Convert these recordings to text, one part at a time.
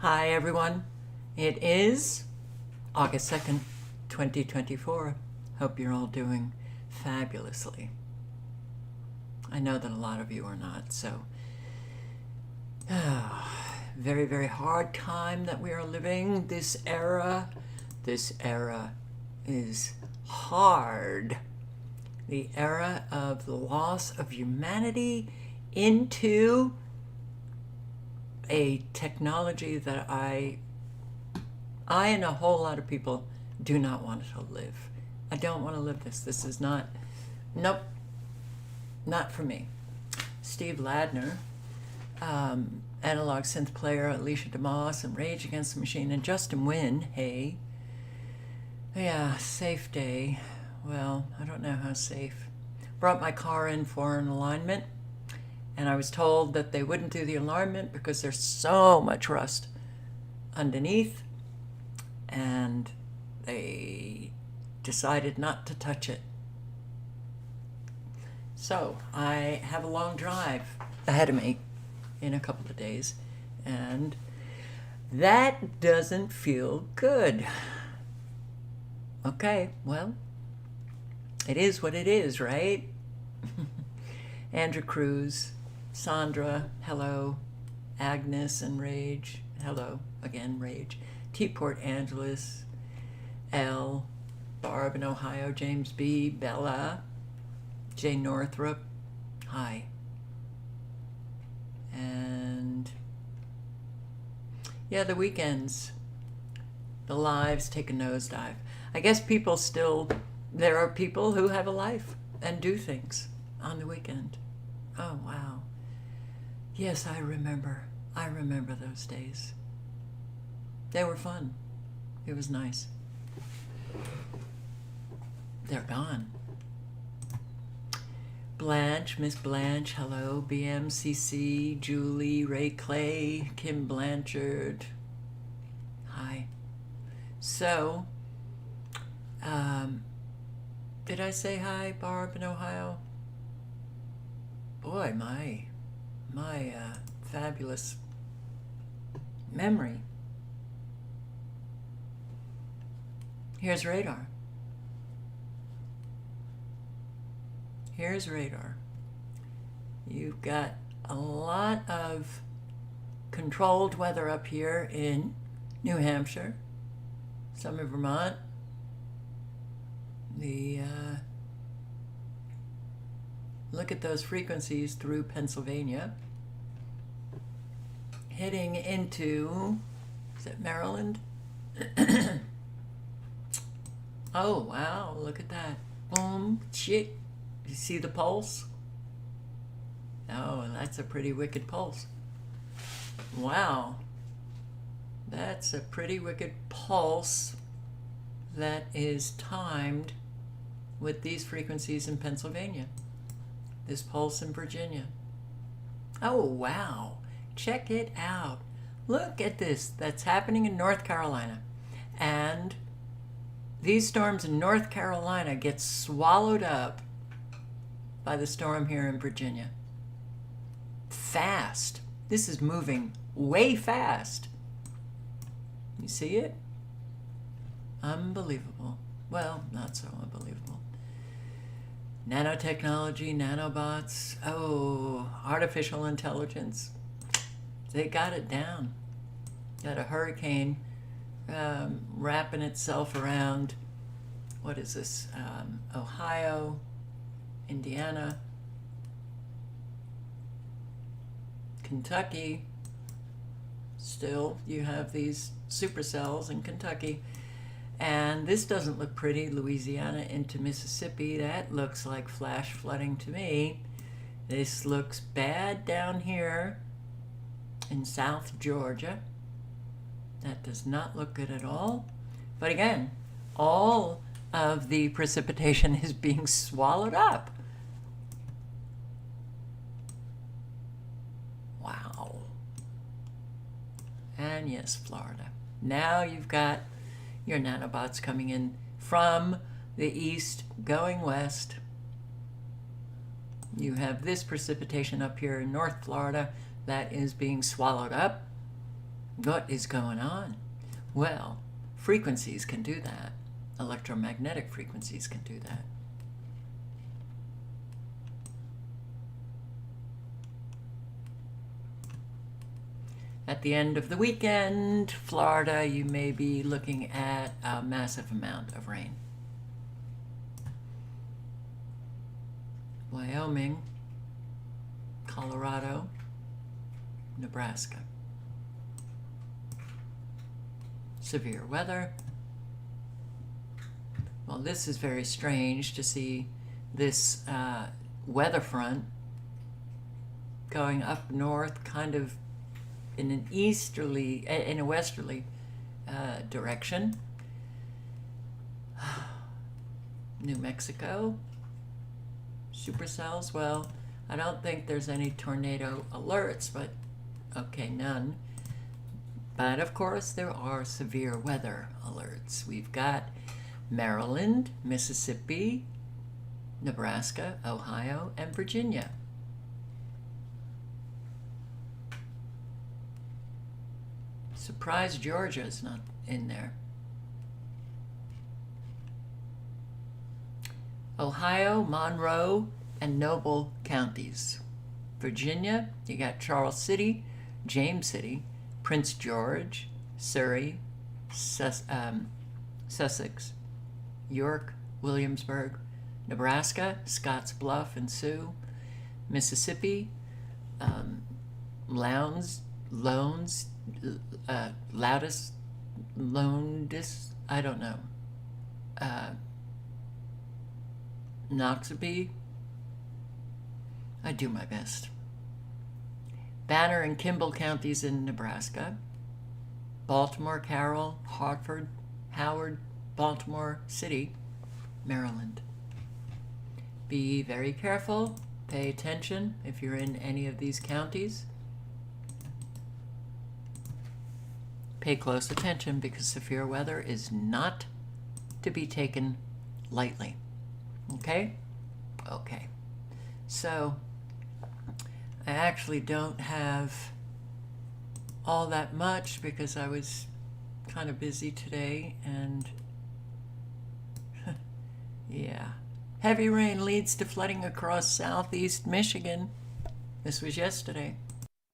Hi everyone. It is August 2nd, 2024. Hope you're all doing fabulously. I know that a lot of you are not, so very, very hard time that we are living. This era is hard. The era of the loss of humanity into a technology that I and a whole lot of people do not want to live. I don't want to live this. This is not, nope, not for me. Steve Ladner, analog synth player, Alicia DeMoss, and Rage Against the Machine, and Justin Wynn, hey. Yeah, safe day. Well, I don't know how safe. Brought my car in for an alignment, and I was told that they wouldn't do the alignment because there's so much rust underneath, and they decided not to touch it. So I have a long drive ahead of me in a couple of days, and that doesn't feel good. Okay, well, it is what it is, right? Andrew Cruz, Sandra, hello. Agnes and Rage, hello. Again, Rage. T. Port Angeles, L. Barb in Ohio, James B. Bella, Jay Northrop, hi. And yeah, the weekends, the lives take a nosedive. I guess there are people who have a life and do things on the weekend. Oh, wow. Yes, I remember those days. They were fun. It was nice. They're gone. Blanche, Miss Blanche, hello. BMCC, Julie, Ray Clay, Kim Blanchard, hi. So, did I say hi, Barb in Ohio? Boy, my fabulous memory. Here's radar. Here's radar. You've got a lot of controlled weather up here in New Hampshire, some in Vermont, look at those frequencies through Pennsylvania, heading into, is it Maryland? Oh, wow, look at that. Boom, shit. You see the pulse? Oh, that's a pretty wicked pulse. Wow. That's a pretty wicked pulse that is timed with these frequencies in Pennsylvania. This pulse in Virginia. Oh, wow. Check it out. Look at this. That's happening in North Carolina. And these storms in North Carolina get swallowed up by the storm here in Virginia. Fast. This is moving way fast. You see it? Unbelievable. Well, not so unbelievable. Nanotechnology, nanobots, oh, artificial intelligence. They got it down. Got a hurricane wrapping itself around, what is this, Ohio, Indiana, Kentucky. Still, you have these supercells in Kentucky. And this doesn't look pretty. Louisiana into Mississippi. That looks like flash flooding to me. This looks bad down here in South Georgia. That does not look good at all. But again, all of the precipitation is being swallowed up. Wow. And yes, Florida. Now you've got your nanobots coming in from the east, going west. You have this precipitation up here in North Florida that is being swallowed up. What is going on? Well, frequencies can do that. Electromagnetic frequencies can do that. At the end of the weekend, Florida, you may be looking at a massive amount of rain. Wyoming, Colorado, Nebraska. Severe weather. Well, this is very strange to see this weather front going up north, kind of in a westerly direction. New Mexico, supercells. Well, I don't think there's any tornado alerts, but okay, none. But of course, there are severe weather alerts. We've got Maryland, Mississippi, Nebraska, Ohio, and Virginia. Surprised Georgia's not in there. Ohio, Monroe, and Noble counties. Virginia, you got Charles City, James City, Prince George, Surrey, Sussex, York, Williamsburg. Nebraska, Scotts Bluff and Sioux. Mississippi, Lowndes, Loudest, I don't know. Noxubee. I do my best. Banner and Kimball counties in Nebraska. Baltimore, Carroll, Hartford, Howard, Baltimore City, Maryland. Be very careful. Pay attention if you're in any of these counties. Pay close attention because severe weather is not to be taken lightly. Okay? Okay. So, I actually don't have all that much because I was kind of busy today and yeah. Heavy rain leads to flooding across southeast Michigan. This was yesterday.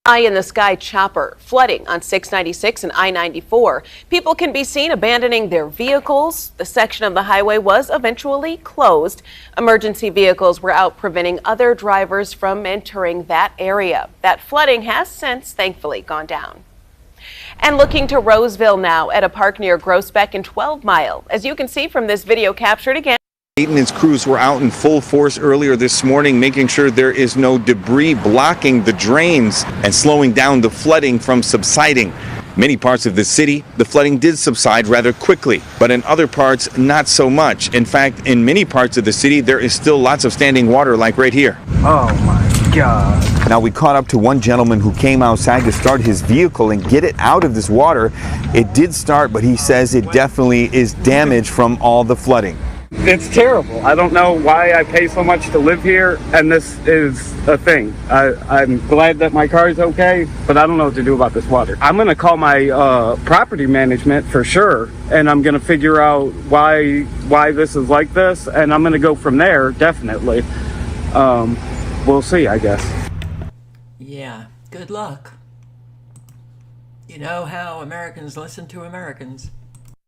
Eye in the sky chopper flooding on 696 and I-94. People can be seen abandoning their vehicles. The section of the highway was eventually closed. Emergency vehicles were out preventing other drivers from entering that area. That flooding has since thankfully gone down. And looking to Roseville now at a park near Groesbeck and 12 Mile. As you can see from this video captured again. Maintenance crews were out in full force earlier this morning, making sure there is no debris blocking the drains and slowing down the flooding from subsiding. Many parts of the city, the flooding did subside rather quickly, but in other parts, not so much. In fact, in many parts of the city, there is still lots of standing water, like right here. Oh my God. Now, we caught up to one gentleman who came outside to start his vehicle and get it out of this water. It did start, but he says it definitely is damaged from all the flooding. It's terrible. I don't know why I pay so much to live here, and this is a thing. I'm glad that my car is okay, but I don't know what to do about this water. I'm going to call my property management for sure, and I'm going to figure out why this is like this, and I'm going to go from there, definitely. We'll see, I guess. Yeah, good luck. You know how Americans listen to Americans.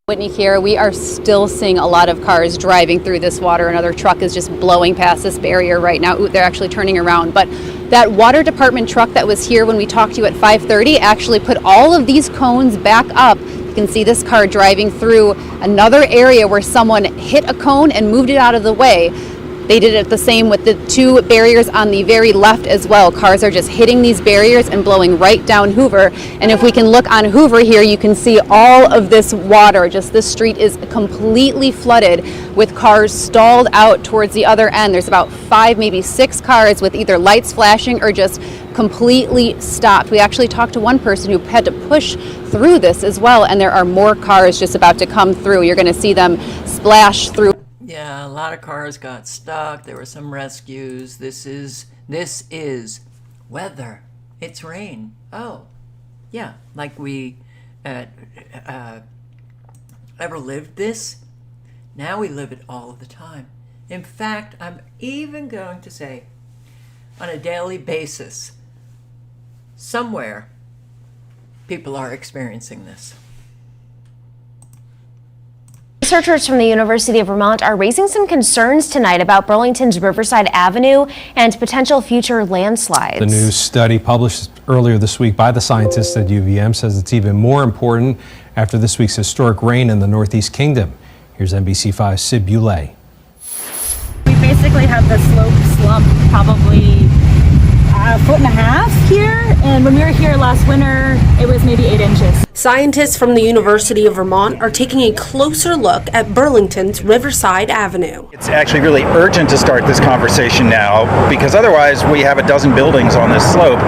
Whitney here, we are still seeing a lot of cars driving through this water. Another truck is just blowing past this barrier right now. Ooh, they're actually turning around. But that water department truck that was here when we talked to you at 5:30 actually put all of these cones back up. You can see this car driving through another area where someone hit a cone and moved it out of the way. They did it the same with the two barriers on the very left as well. Cars are just hitting these barriers and blowing right down Hoover. And if we can look on Hoover here, you can see all of this water. Just this street is completely flooded with cars stalled out towards the other end. There's about 5, maybe 6 cars with either lights flashing or just completely stopped. We actually talked to one person who had to push through this as well. And there are more cars just about to come through. You're going to see them splash through. Yeah, a lot of cars got stuck. There were some rescues. This is weather. It's rain. Oh, yeah, like we ever lived this. Now we live it all of the time. In fact, I'm even going to say on a daily basis, somewhere, people are experiencing this. Researchers from the University of Vermont are raising some concerns tonight about Burlington's Riverside Avenue and potential future landslides. The new study published earlier this week by the scientists at UVM says it's even more important after this week's historic rain in the Northeast Kingdom. Here's NBC5's Sid Boulay. We basically have the slope slump probably a foot and a half here, and when we were here last winter it was maybe 8 inches. Scientists from the University of Vermont are taking a closer look at Burlington's Riverside Avenue. It's actually really urgent to start this conversation now, because otherwise we have a dozen buildings on this slope,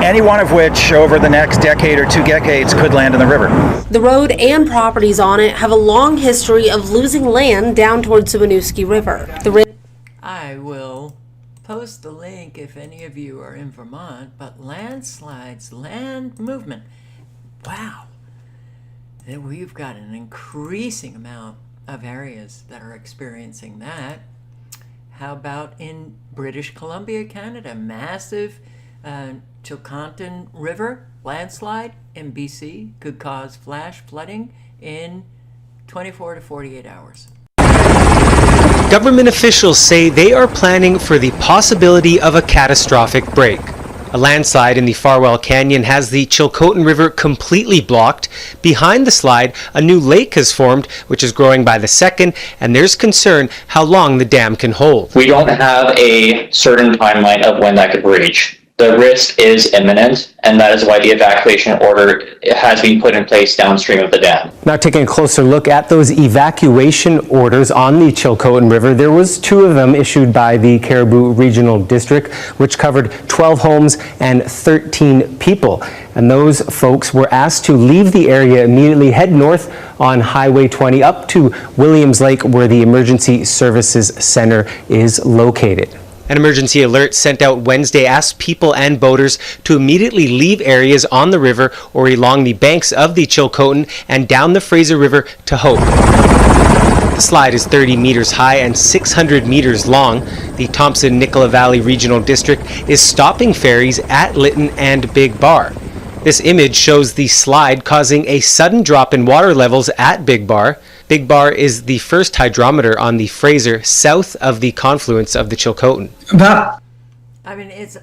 any one of which over the next decade or 2 decades could land in the river. The road and properties on it have a long history of losing land down towards the Winooski River. I will post the link if any of you are in Vermont, but landslides, land movement, wow. We've got an increasing amount of areas that are experiencing that. How about in British Columbia, Canada? Massive Chilcotin River landslide in BC could cause flash flooding in 24 to 48 hours. Government officials say they are planning for the possibility of a catastrophic break. A landslide in the Farwell Canyon has the Chilcotin River completely blocked. Behind the slide, a new lake has formed, which is growing by the second, and there's concern how long the dam can hold. We don't have a certain timeline of when that could reach. The risk is imminent, and that is why the evacuation order has been put in place downstream of the dam. Now taking a closer look at those evacuation orders on the Chilcotin River, there was 2 of them issued by the Caribou Regional District, which covered 12 homes and 13 people. And those folks were asked to leave the area immediately, head north on Highway 20 up to Williams Lake, where the Emergency Services Center is located. An emergency alert sent out Wednesday asked people and boaters to immediately leave areas on the river or along the banks of the Chilcotin and down the Fraser River to Hope. The slide is 30 meters high and 600 meters long. The Thompson-Nicola Valley Regional District is stopping ferries at Lytton and Big Bar. This image shows the slide causing a sudden drop in water levels at Big Bar. Big Bar is the first hydrometer on the Fraser south of the confluence of the Chilcotin. I mean, it's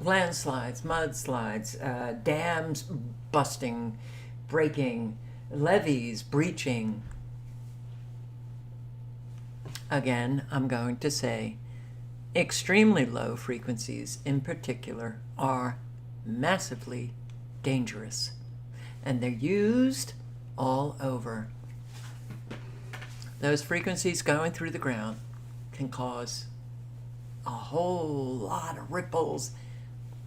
landslides, mudslides, dams busting, breaking, levees breaching. Again, I'm going to say extremely low frequencies in particular are massively dangerous, and they're used all over. Those frequencies going through the ground can cause a whole lot of ripples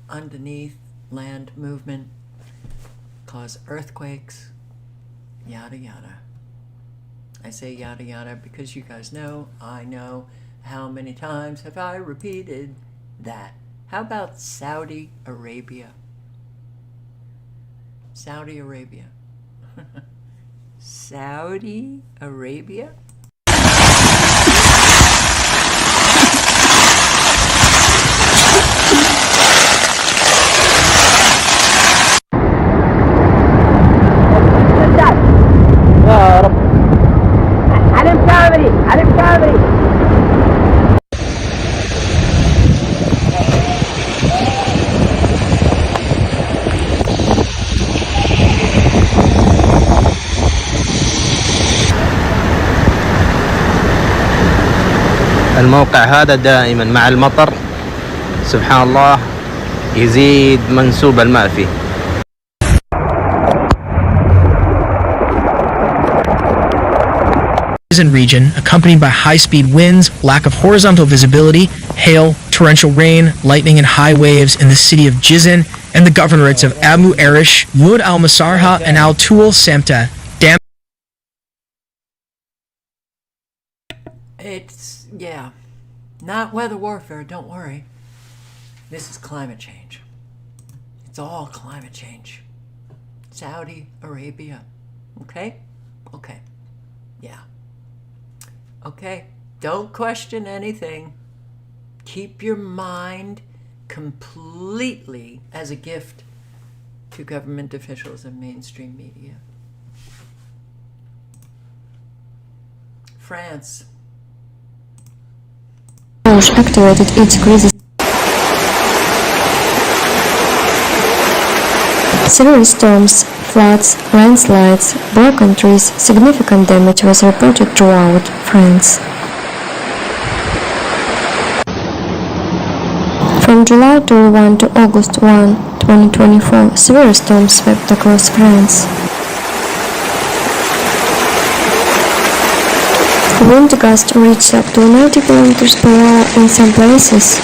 underneath, land movement, cause earthquakes, yada yada. I say yada yada because you guys know, I know, how many times have I repeated that. How about Saudi Arabia? Saudi Arabia. Saudi Arabia? الموقع هذا دائما مع المطر سبحان الله يزيد منسوب الماء فيه. Region, accompanied by high-speed winds, lack of horizontal visibility, hail, torrential rain, lightning, and high waves in the city of Jizan and the governorates of Abu Arish, Lud al-Masarha, and Al-Tul Samta. It's, yeah, not weather warfare, don't worry. This is climate change. It's all climate change. It's Saudi Arabia. Okay? Okay. Yeah. Okay. Don't question anything. Keep your mind completely as a gift to government officials and mainstream media. France. Activated its crisis. Severe storms, floods, landslides, broken trees, significant damage was reported throughout France. From July 21 to August 1, 2024, severe storms swept across France. Wind gusts reached up to 90 km per hour in some places.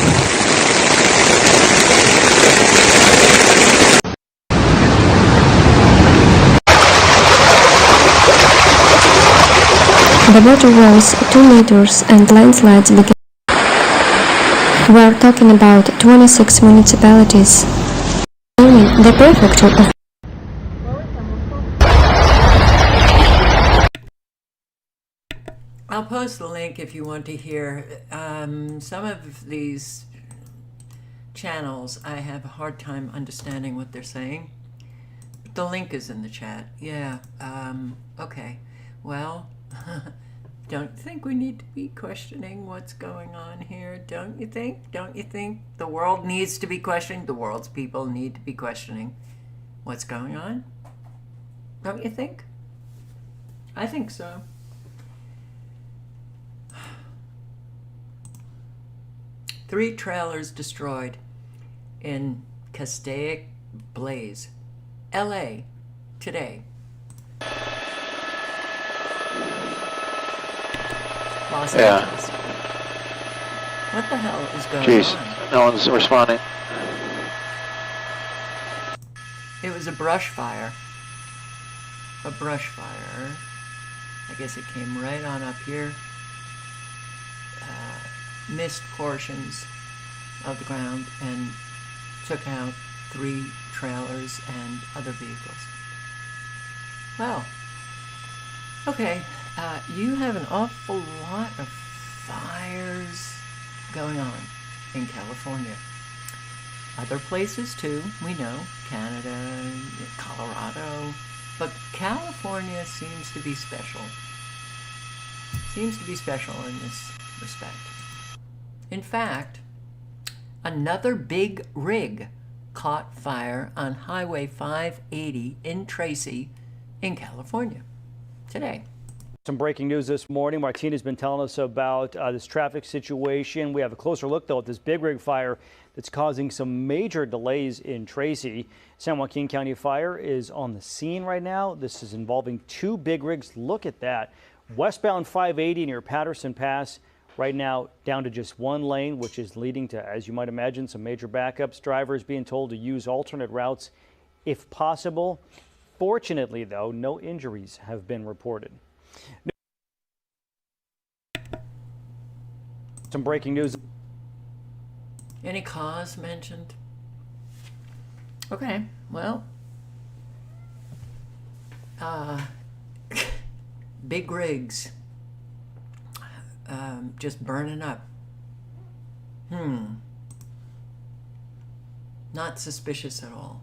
The water rose 2 meters and landslides began. We are talking about 26 municipalities. The prefecture of I'll post the link if you want to hear. Some of these channels, I have a hard time understanding what they're saying. The link is in the chat. Yeah, okay. Well, don't you think we need to be questioning what's going on here? Don't you think? Don't you think the world needs to be questioning? The world's people need to be questioning what's going on? Don't you think? I think so. Three trailers destroyed in Castaic blaze, LA, today. Los Angeles. What the hell is going on? No one's responding. It was a brush fire. A brush fire. I guess it came right on up here. Missed portions of the ground and took out 3 trailers and other vehicles. Well, okay, you have an awful lot of fires going on in California. Other places too, we know, Canada, Colorado, but California seems to be special. Seems to be special in this respect. In fact, another big rig caught fire on Highway 580 in Tracy, in California, today. Some breaking news this morning. Martina's been telling us about this traffic situation. We have a closer look, though, at this big rig fire that's causing some major delays in Tracy. San Joaquin County Fire is on the scene right now. This is involving 2 big rigs. Look at that. Westbound 580 near Patterson Pass. Right now, down to just 1 lane, which is leading to, as you might imagine, some major backups. Drivers being told to use alternate routes if possible. Fortunately, though, no injuries have been reported. Some breaking news. Any cause mentioned? Okay, well, big rigs. Just burning up. Not suspicious at all.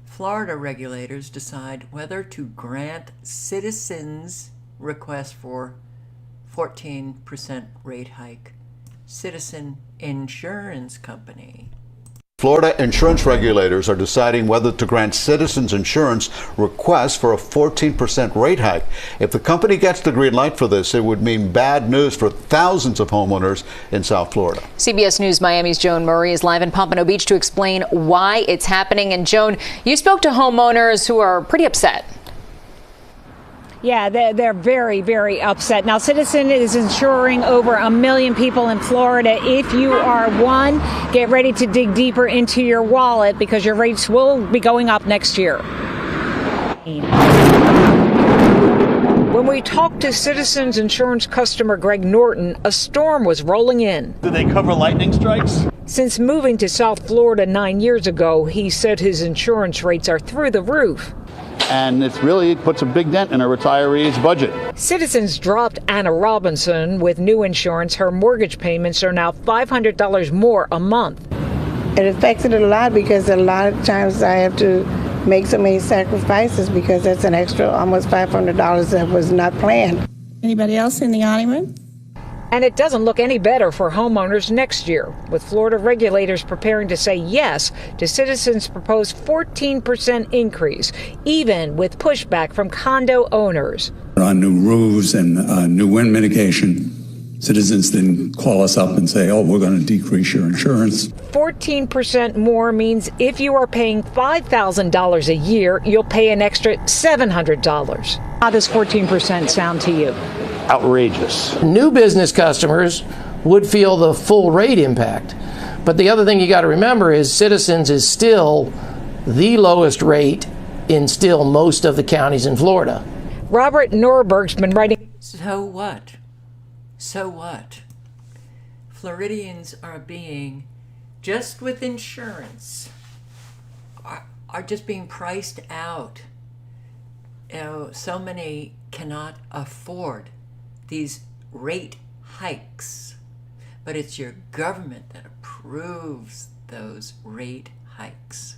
Florida regulators decide whether to grant citizens' request for 14% rate hike. Citizen Insurance Company. Florida insurance regulators are deciding whether to grant Citizens Insurance requests for a 14% rate hike. If the company gets the green light for this, it would mean bad news for thousands of homeowners in South Florida. CBS News Miami's Joan Murray is live in Pompano Beach to explain why it's happening. And Joan, you spoke to homeowners who are pretty upset. Yeah, they're very, very upset. Now, Citizen is insuring over 1 million people in Florida. If you are one, get ready to dig deeper into your wallet because your rates will be going up next year. When we talked to Citizens Insurance customer Greg Norton, a storm was rolling in. Do they cover lightning strikes? Since moving to South Florida 9 years ago, he said his insurance rates are through the roof. And it really puts a big dent in a retiree's budget. Citizens dropped Anna Robinson. With new insurance, her mortgage payments are now $500 more a month. It affects it a lot because a lot of times I have to make so many sacrifices because that's an extra almost $500 that was not planned. Anybody else in the audience? And it doesn't look any better for homeowners next year, with Florida regulators preparing to say yes to Citizens' proposed 14% increase, even with pushback from condo owners. On new roofs and new wind mitigation, Citizens didn't call us up and say, oh, we're going to decrease your insurance. 14% more means if you are paying $5,000 a year, you'll pay an extra $700. How does 14% sound to you? Outrageous. New business customers would feel the full rate impact. But the other thing you got to remember is Citizens is still the lowest rate in still most of the counties in Florida. Robert Norberg's been writing. So what? So what? Floridians are being, just with insurance, are just being priced out. You know, so many cannot afford these rate hikes, but it's your government that approves those rate hikes.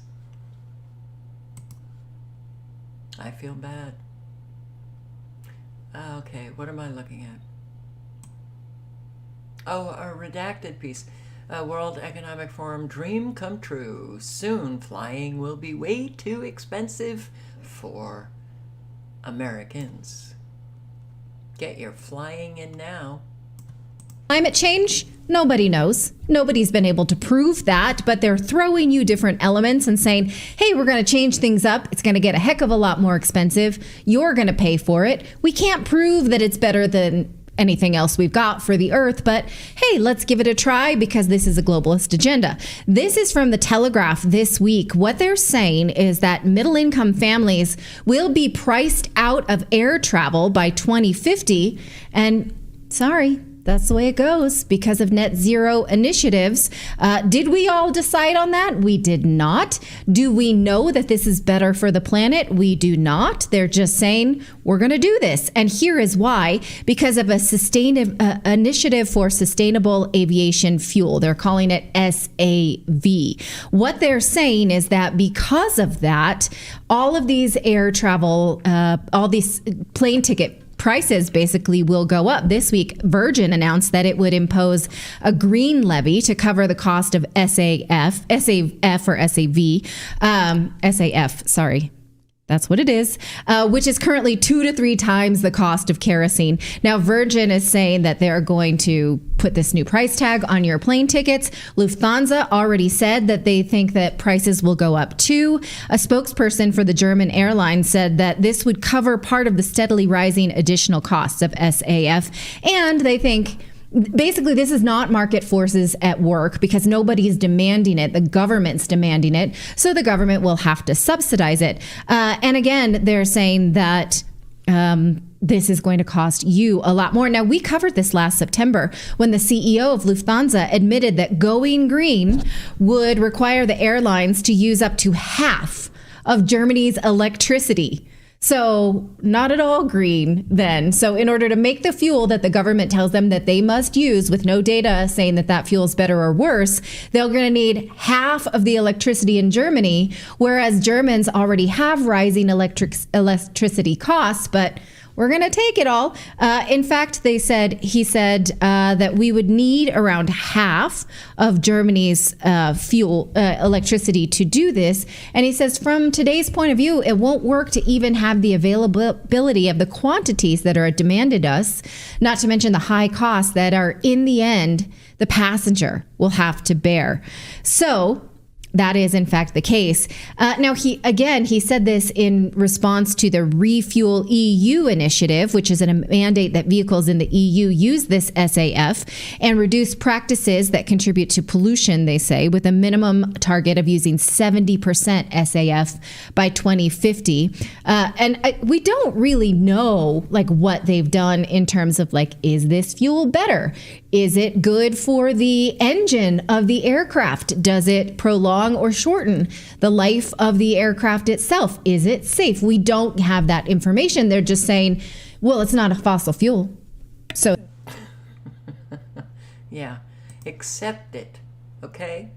I feel bad. Okay, what am I looking at? Oh, a redacted piece. World Economic Forum dream come true. Soon flying will be way too expensive for Americans. Get your flying in now. Climate change? Nobody knows. Nobody's been able to prove that, but they're throwing you different elements and saying, hey, we're going to change things up. It's going to get a heck of a lot more expensive. You're going to pay for it. We can't prove that it's better than anything else we've got for the earth, but hey, let's give it a try because this is a globalist agenda. This is from the Telegraph this week. What they're saying is that middle-income families will be priced out of air travel by 2050, and sorry, that's the way it goes because of net zero initiatives. Did we all decide on that? We did not. Do we know that this is better for the planet? We do not. They're just saying we're going to do this. And here is why. Because of a initiative for sustainable aviation fuel. They're calling it SAV. What they're saying is that because of that, all of these air travel, all these plane ticket prices basically will go up. This week, Virgin announced that it would impose a green levy to cover the cost of SAF, sorry. That's what it is, which is currently 2 to 3 times the cost of kerosene. Now, Virgin is saying that they're going to put this new price tag on your plane tickets. Lufthansa already said that they think that prices will go up too. A spokesperson for the German airline said that this would cover part of the steadily rising additional costs of SAF, and they think basically, this is not market forces at work because nobody is demanding it. The government's demanding it. So the government will have to subsidize it. And again, they're saying that this is going to cost you a lot more. Now, we covered this last September when the CEO of Lufthansa admitted that going green would require the airlines to use up to half of Germany's electricity. So not at all green then. So in order to make the fuel that the government tells them that they must use with no data saying that that fuel is better or worse, they're going to need half of the electricity in Germany, whereas Germans already have rising electricity costs, but we're going to take it all. In fact, he said that we would need around half of Germany's electricity to do this. And he says, from today's point of view, it won't work to even have the availability of the quantities that are demanded us, not to mention the high costs that are, in the end, the passenger will have to bear. So that is in fact the case. Now, he said this in response to the Refuel EU initiative, which is a mandate that vehicles in the EU use this SAF and reduce practices that contribute to pollution, they say, with a minimum target of using 70% SAF by 2050. We don't really know like what they've done in terms of like, is this fuel better? Is it good for the engine of the aircraft? Does it prolong or shorten the life of the aircraft itself? Is it safe? We don't have that information. They're just saying, well, it's not a fossil fuel. So, yeah, accept it, okay?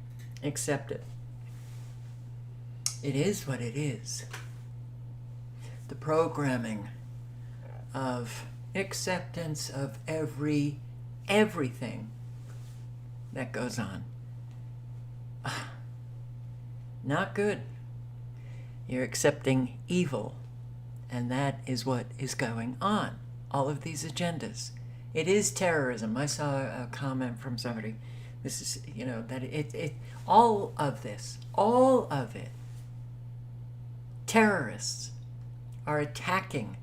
Accept it. It is what it is. The programming of acceptance of everything that goes on. Not good. You're accepting evil, and that is what is going on. All of these agendas. It is terrorism. I saw a comment from somebody. This is, that all of it, terrorists are attacking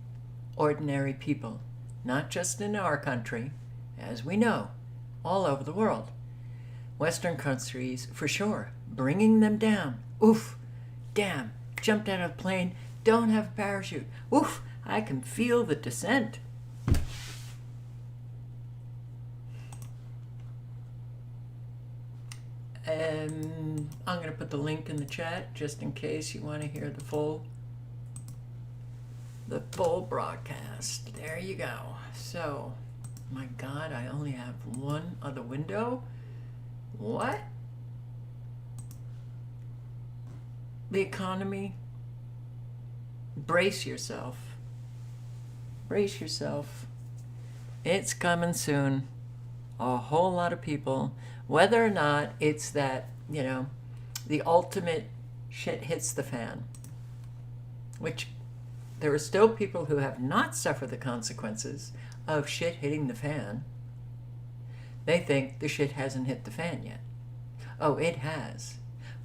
ordinary people, not just in our country, as we know, all over the world. Western countries, for sure, bringing them down. Oof, damn, jumped out of a plane, don't have a parachute. Oof, I can feel the descent. I'm going to put the link in the chat just in case you want to hear the full broadcast. There you go. So, my God, I only have one other window. What? The economy. Brace yourself. Brace yourself. It's coming soon. A whole lot of people, whether or not it's that, the ultimate shit hits the fan, which there are still people who have not suffered the consequences of shit hitting the fan. They think the shit hasn't hit the fan yet. Oh, it has.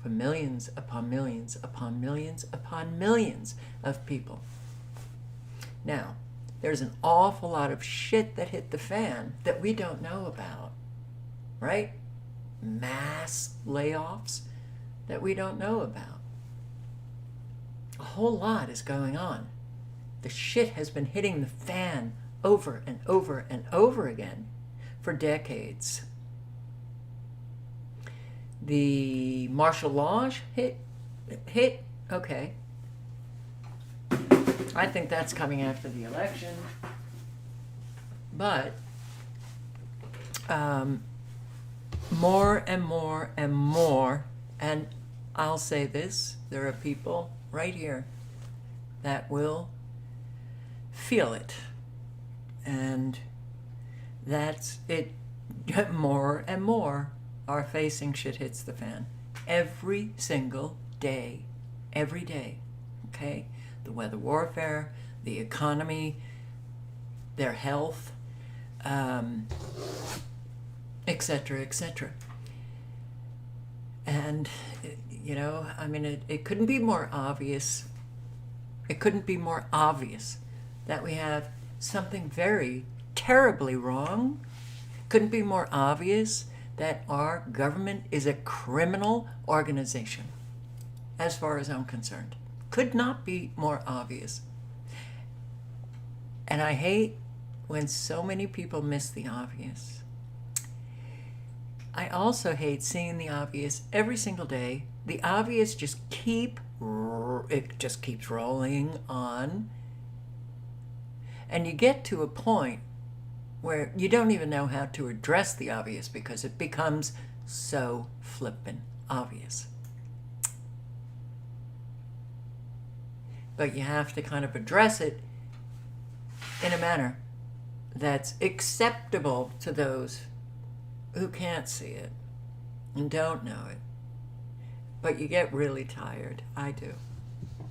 For millions upon millions upon millions upon millions of people. Now, there's an awful lot of shit that hit the fan that we don't know about, right? Mass layoffs that we don't know about. A whole lot is going on. The shit has been hitting the fan over and over and over again for decades. The martial law hit, okay. I think that's coming after the election. But more and more and more, and I'll say this, there are people right here that will feel it. And that's it. More and more are facing shit hits the fan. Every single day. Every day. Okay? The weather warfare, the economy, their health, etc., etc. And, it couldn't be more obvious. It couldn't be more obvious that we have something very terribly wrong. Couldn't be more obvious that our government is a criminal organization, as far as I'm concerned. Could not be more obvious. And I hate when so many people miss the obvious. I also hate seeing the obvious every single day. The obvious just keeps rolling on. And you get to a point where you don't even know how to address the obvious because it becomes so flippin' obvious. But you have to kind of address it in a manner that's acceptable to those who can't see it and don't know it. But you get really tired. I do.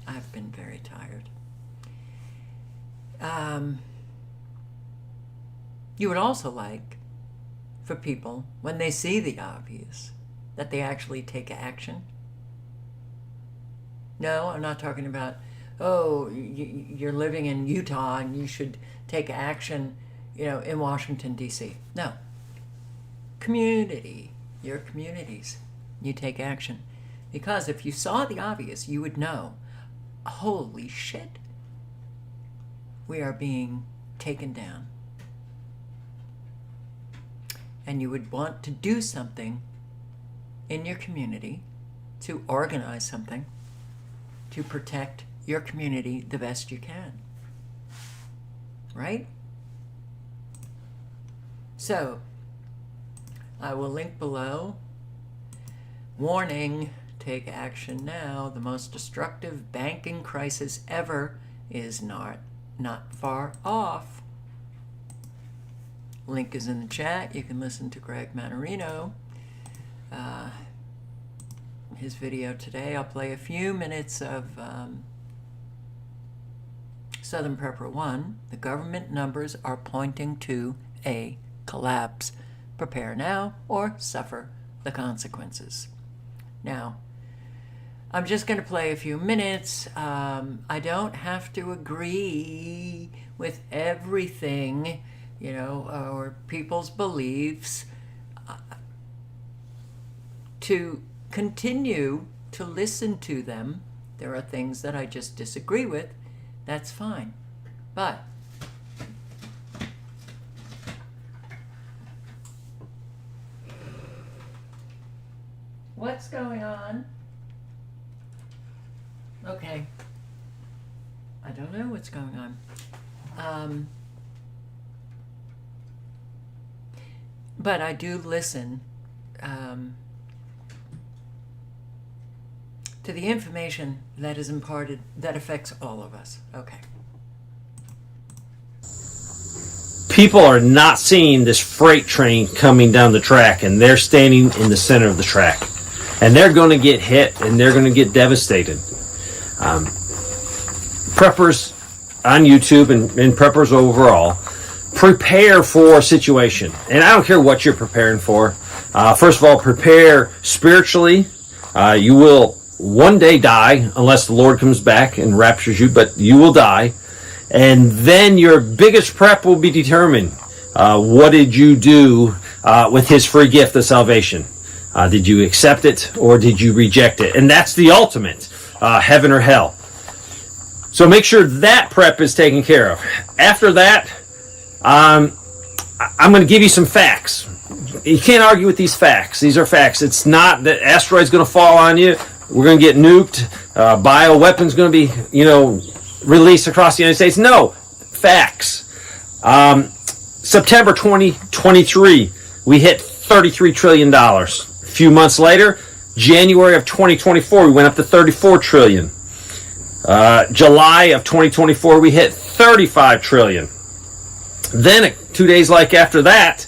I've been very tired. You would also like for people, when they see the obvious, that they actually take action. No, I'm not talking about, oh, you're living in Utah and you should take action, in Washington, D.C. No. Community. Your communities. You take action. Because if you saw the obvious, you would know, holy shit, we are being taken down. And you would want to do something in your community, to organize something, to protect your community the best you can. Right? So, I will link below. Warning, take action now. The most destructive banking crisis ever is not far off. Link is in the chat. You can listen to Greg Manarino. His video today. I'll play a few minutes of Southern Prepper 1. The government numbers are pointing to a collapse. Prepare now or suffer the consequences. Now, I'm just going to play a few minutes. I don't have to agree with everything, or people's beliefs. To continue to listen to them, there are things that I just disagree with. That's fine. But what's going on? Okay. I don't know what's going on. But I do listen to the information that is imparted that affects all of us. Okay. People are not seeing this freight train coming down the track, and they're standing in the center of the track. And they're going to get hit, and they're going to get devastated. Preppers on YouTube and preppers overall, prepare for a situation. And I don't care what you're preparing for. First of all, prepare spiritually. You will one day die unless the Lord comes back and raptures you, but you will die. And then your biggest prep will be determined. What did you do with his free gift of salvation? Did you accept it or did you reject it? And that's the ultimate, heaven or hell. So make sure that prep is taken care of. After that, I'm going to give you some facts. You can't argue with these facts. These are facts. It's not that asteroid's going to fall on you. We're going to get nuked. Bioweapons going to be, released across the United States. No, facts. September 2023, we hit $33 trillion. A few months later, January of 2024, we went up to $34 trillion. July of 2024, we hit $35 trillion. Then 2 days after that,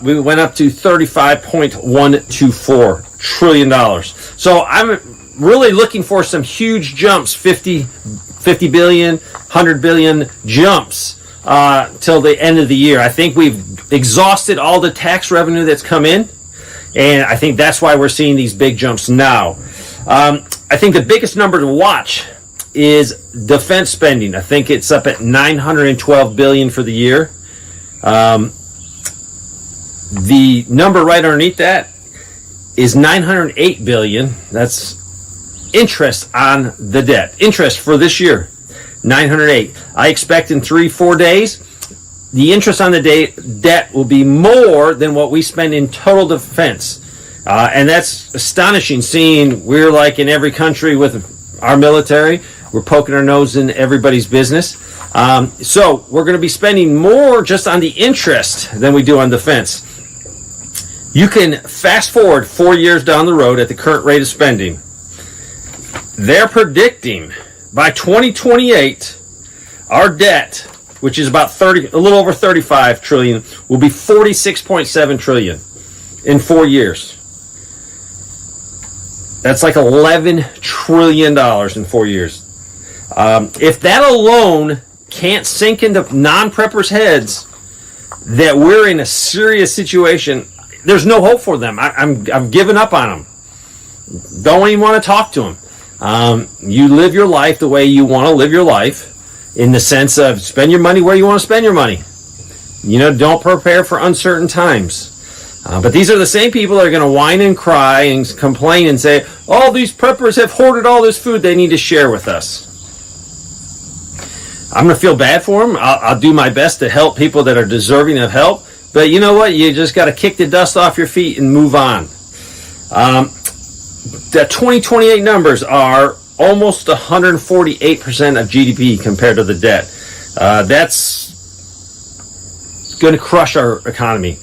we went up to $35.124 trillion. So I'm really looking for some huge jumps, 50 billion, 100 billion jumps till the end of the year. I think we've exhausted all the tax revenue that's come in, and I think that's why we're seeing these big jumps now. I think the biggest number to watch is defense spending. I think it's up at $912 billion for the year. The number right underneath that is $908 billion. That's interest on the debt. Interest for this year, $908. I expect in 3-4 days, the interest on the debt will be more than what we spend in total defense. And that's astonishing, seeing we're like in every country with our military. We're poking our nose in everybody's business. So we're going to be spending more just on the interest than we do on defense. You can fast forward 4 years down the road at the current rate of spending. They're predicting by 2028, our debt, which is about a little over 35 trillion, will be 46.7 trillion in 4 years. That's like $11 trillion in 4 years. If that alone can't sink into non-preppers' heads that we're in a serious situation, there's no hope for them. I've given up on them. Don't even want to talk to them. You live your life the way you want to live your life, in the sense of spend your money where you want to spend your money. Don't prepare for uncertain times. But these are the same people that are going to whine and cry and complain and say, all these preppers have hoarded all this food they need to share with us. I'm going to feel bad for them. I'll do my best to help people that are deserving of help. But you know what? You just got to kick the dust off your feet and move on. The 2028 numbers are almost 148% of GDP compared to the debt. That's going to crush our economy.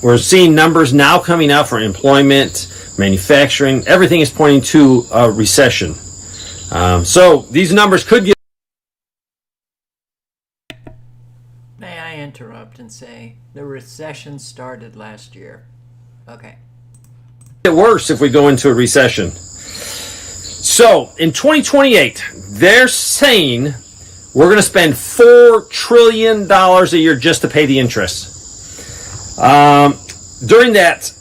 We're seeing numbers now coming out for employment, manufacturing. Everything is pointing to a recession. So these numbers could get... May I interrupt and say the recession started last year? Okay. worse if we go into a recession. So in 2028, they're saying we're going to spend $4 trillion a year just to pay the interest. During that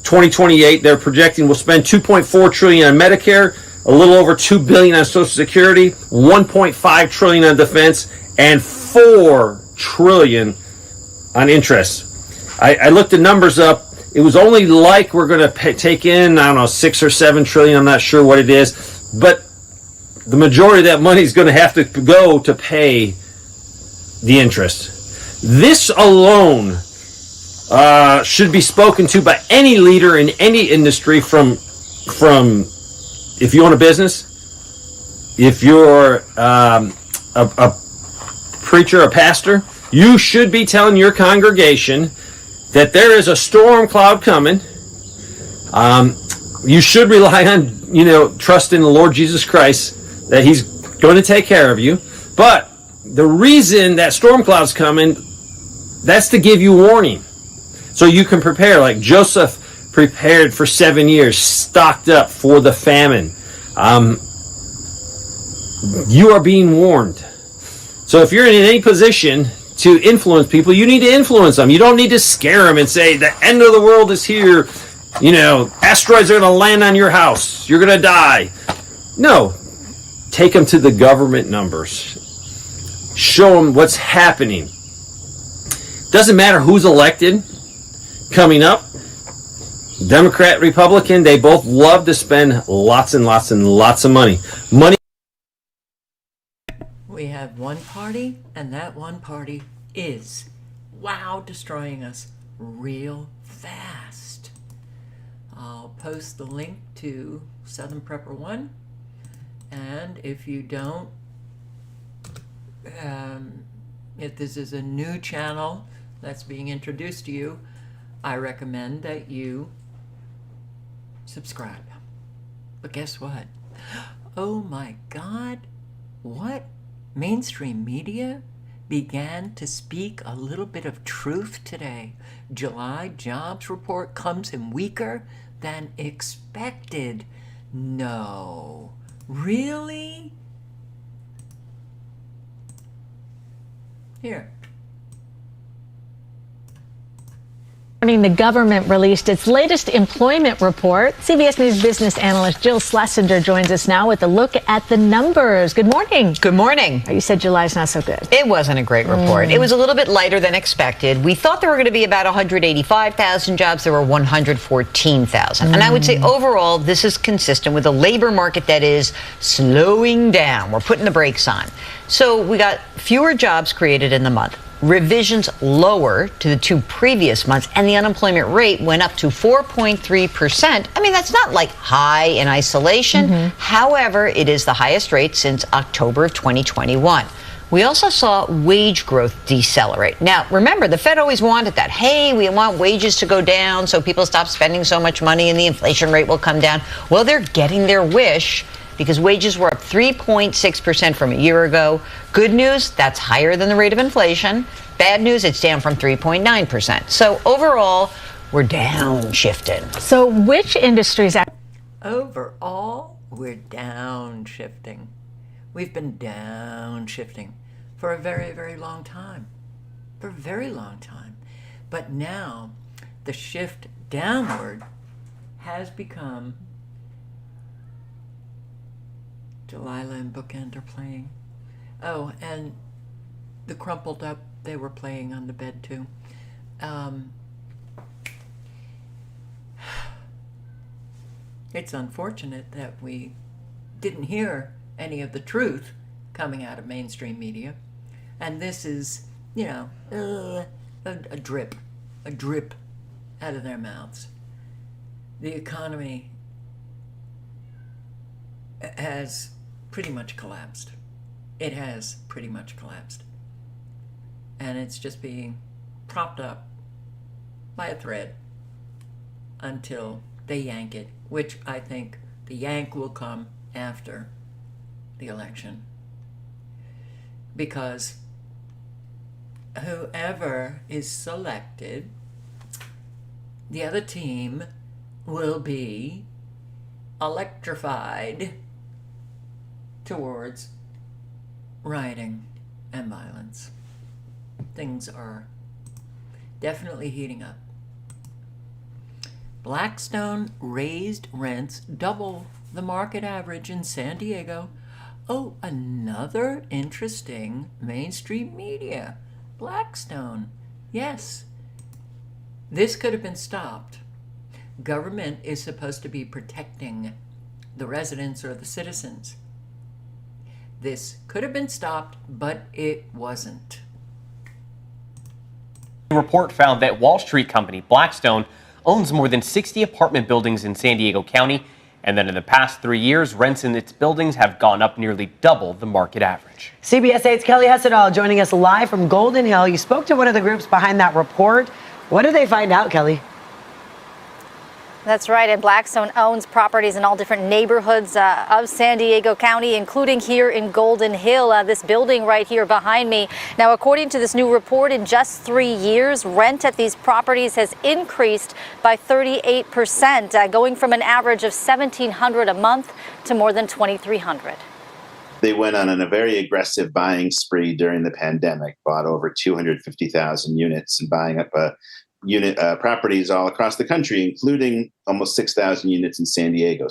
2028, they're projecting we'll spend $2.4 trillion on Medicare, a little over $2 billion on Social Security, $1.5 trillion on defense, and $4 trillion on interest. I looked the numbers up. It was only like we're going to take in, I don't know, 6 or 7 trillion. I'm not sure what it is, but the majority of that money is going to have to go to pay the interest. This alone should be spoken to by any leader in any industry, from if you own a business, if you're a preacher, a pastor, you should be telling your congregation that there is a storm cloud coming. You should rely on, trust in the Lord Jesus Christ, that He's going to take care of you. But the reason that storm cloud's coming, that's to give you warning. So you can prepare, like Joseph prepared for 7 years, stocked up for the famine. You are being warned. So if you're in any position to influence people, you need to influence them. You don't need to scare them and say, the end of the world is here. Asteroids are going to land on your house. You're going to die. No. Take them to the government numbers. Show them what's happening. Doesn't matter who's elected coming up. Democrat, Republican, they both love to spend lots and lots and lots of money. We have one party, and that one party is, destroying us real fast. I'll post the link to Southern Prepper 1, and if you don't, if this is a new channel that's being introduced to you, I recommend that you subscribe. But guess what? Oh my God, what? Mainstream media began to speak a little bit of truth today. July jobs report comes in weaker than expected. No. Really? Here. The government released its latest employment report. CBS News business analyst Jill Schlesinger joins us now with a look at the numbers. Good morning. Good morning. You said July's not so good. It wasn't a great report. It was a little bit lighter than expected. We thought there were going to be about 185,000 jobs. There were 114,000. And I would say overall, this is consistent with a labor market that is slowing down. We're putting the brakes on. So we got fewer jobs created in the month. Revisions lower to the 2 previous months, and the unemployment rate went up to 4.3%. I mean, that's not like high in isolation. However, it is the highest rate since October of 2021. We also saw wage growth decelerate. Now, remember, the Fed always wanted that. Hey, we want wages to go down so people stop spending so much money and the inflation rate will come down. Well, they're getting their wish, because wages were up 3.6% from a year ago. Good news, that's higher than the rate of inflation. Bad news, it's down from 3.9%. So overall, we're downshifting. So which industries... Overall, we're downshifting. We've been downshifting for a very, very long time. For a very long time. But now, the shift downward has become Delilah and Bookend are playing. Oh, and the Crumpled Up, they were playing on the bed too. It's unfortunate that we didn't hear any of the truth coming out of mainstream media. And this is, you know, a drip out of their mouths. The economy has pretty much collapsed. It has pretty much collapsed. And it's just being propped up by a thread until they yank it, which I think the yank will come after the election. Because whoever is selected, the other team will be electrified towards rioting and violence. Things are definitely heating up. Blackstone raised rents double the market average in San Diego. Oh, another interesting mainstream media. Blackstone. Yes. This could have been stopped. Government is supposed to be protecting the residents or the citizens. This could have been stopped, but it wasn't. The report found that Wall Street company Blackstone owns more than 60 apartment buildings in San Diego County, and that in the past 3 years, rents in its buildings have gone up nearly double the market average. CBS 8's Kelly Hessedal joining us live from Golden Hill. You spoke to one of the groups behind that report. What did they find out, Kelly? That's right, and Blackstone owns properties in all different neighborhoods of San Diego County, including here in Golden Hill, this building right here behind me. Now, according to this new report, in just 3 years, rent at these properties has increased by 38%, going from an average of $1,700 a month to more than $2,300. They went on a very aggressive buying spree during the pandemic, bought over 250,000 units and buying up properties all across the country, including almost 6,000 units in San Diego.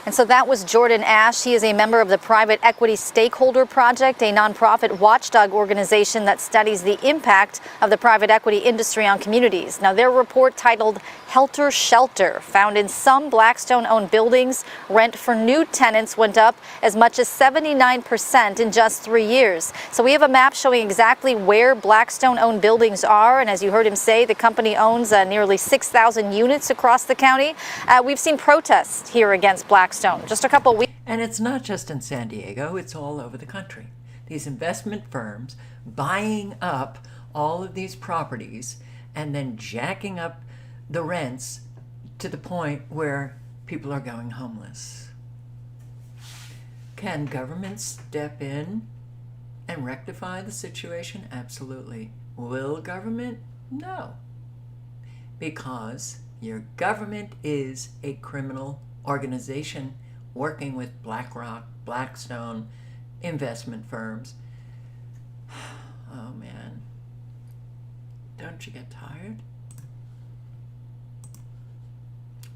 And so that was Jordan Ash. He is a member of the Private Equity Stakeholder Project, a nonprofit watchdog organization that studies the impact of the private equity industry on communities. Now, their report titled Helter Shelter found in some Blackstone-owned buildings, rent for new tenants went up as much as 79% in just 3 years. So we have a map showing exactly where Blackstone-owned buildings are. And as you heard him say, the company owns nearly 6,000 units across the county. We've seen protests here against Blackstone just a couple weeks. And it's not just in San Diego, it's all over the country. These investment firms buying up all of these properties and then jacking up the rents to the point where people are going homeless. Can government step in and rectify the situation? Absolutely. Will government? No. Because your government is a criminal organization working with BlackRock, Blackstone, investment firms. Oh man, don't you get tired?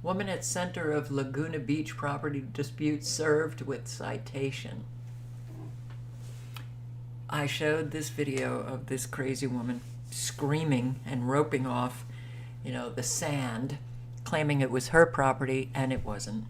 Woman at center of Laguna Beach property dispute served with citation. I showed this video of this crazy woman screaming and roping off, the sand, claiming it was her property, and it wasn't.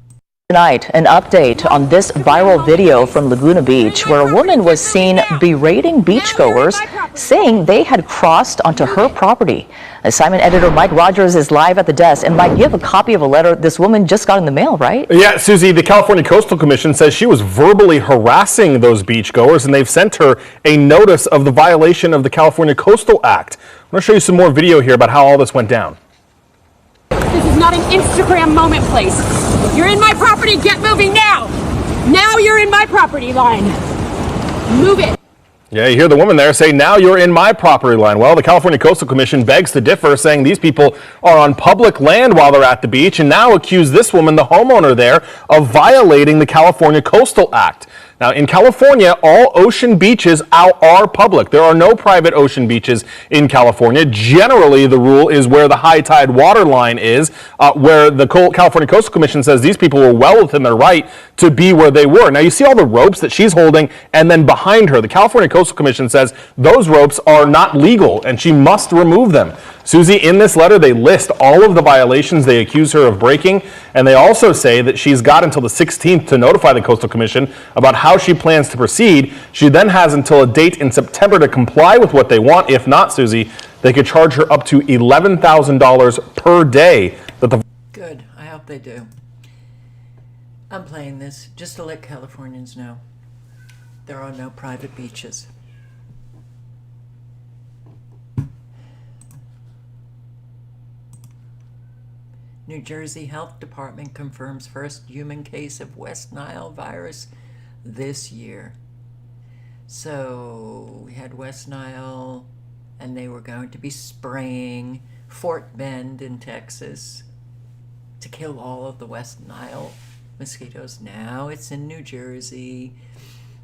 Tonight, an update on this viral video from Laguna Beach where a woman was seen berating beachgoers, saying they had crossed onto her property. Assignment editor Mike Rogers is live at the desk. And Mike, you have a copy of a letter this woman just got in the mail, right? Yeah, Susie, the California Coastal Commission says she was verbally harassing those beachgoers, and they've sent her a notice of the violation of the California Coastal Act. I'm going to show you some more video here about how all this went down. This is not an Instagram moment, place. You're in my property. Get moving now. Now you're in my property line. Move it. Yeah, you hear the woman there say, now you're in my property line. Well, the California Coastal Commission begs to differ, saying these people are on public land while they're at the beach, and now accuse this woman, the homeowner there, of violating the California Coastal Act. Now, in California, all ocean beaches are public. There are no private ocean beaches in California. Generally, the rule is where the high tide water line is, where the California Coastal Commission says these people were well within their right to be where they were. Now you see all the ropes that she's holding, and then behind her, the California Coastal Commission says those ropes are not legal and she must remove them. Susie, in this letter, they list all of the violations they accuse her of breaking, and they also say that she's got until the 16th to notify the Coastal Commission about how she plans to proceed. She then has until a date in September to comply with what they want. If not, Susie, they could charge her up to $11,000 per day that the Good. I hope they do. I'm playing this just to let Californians know there are no private beaches. New Jersey Health Department confirms first human case of West Nile virus this year. So we had West Nile, and they were going to be spraying Fort Bend in Texas to kill all of the West Nile mosquitoes. Now it's in New Jersey.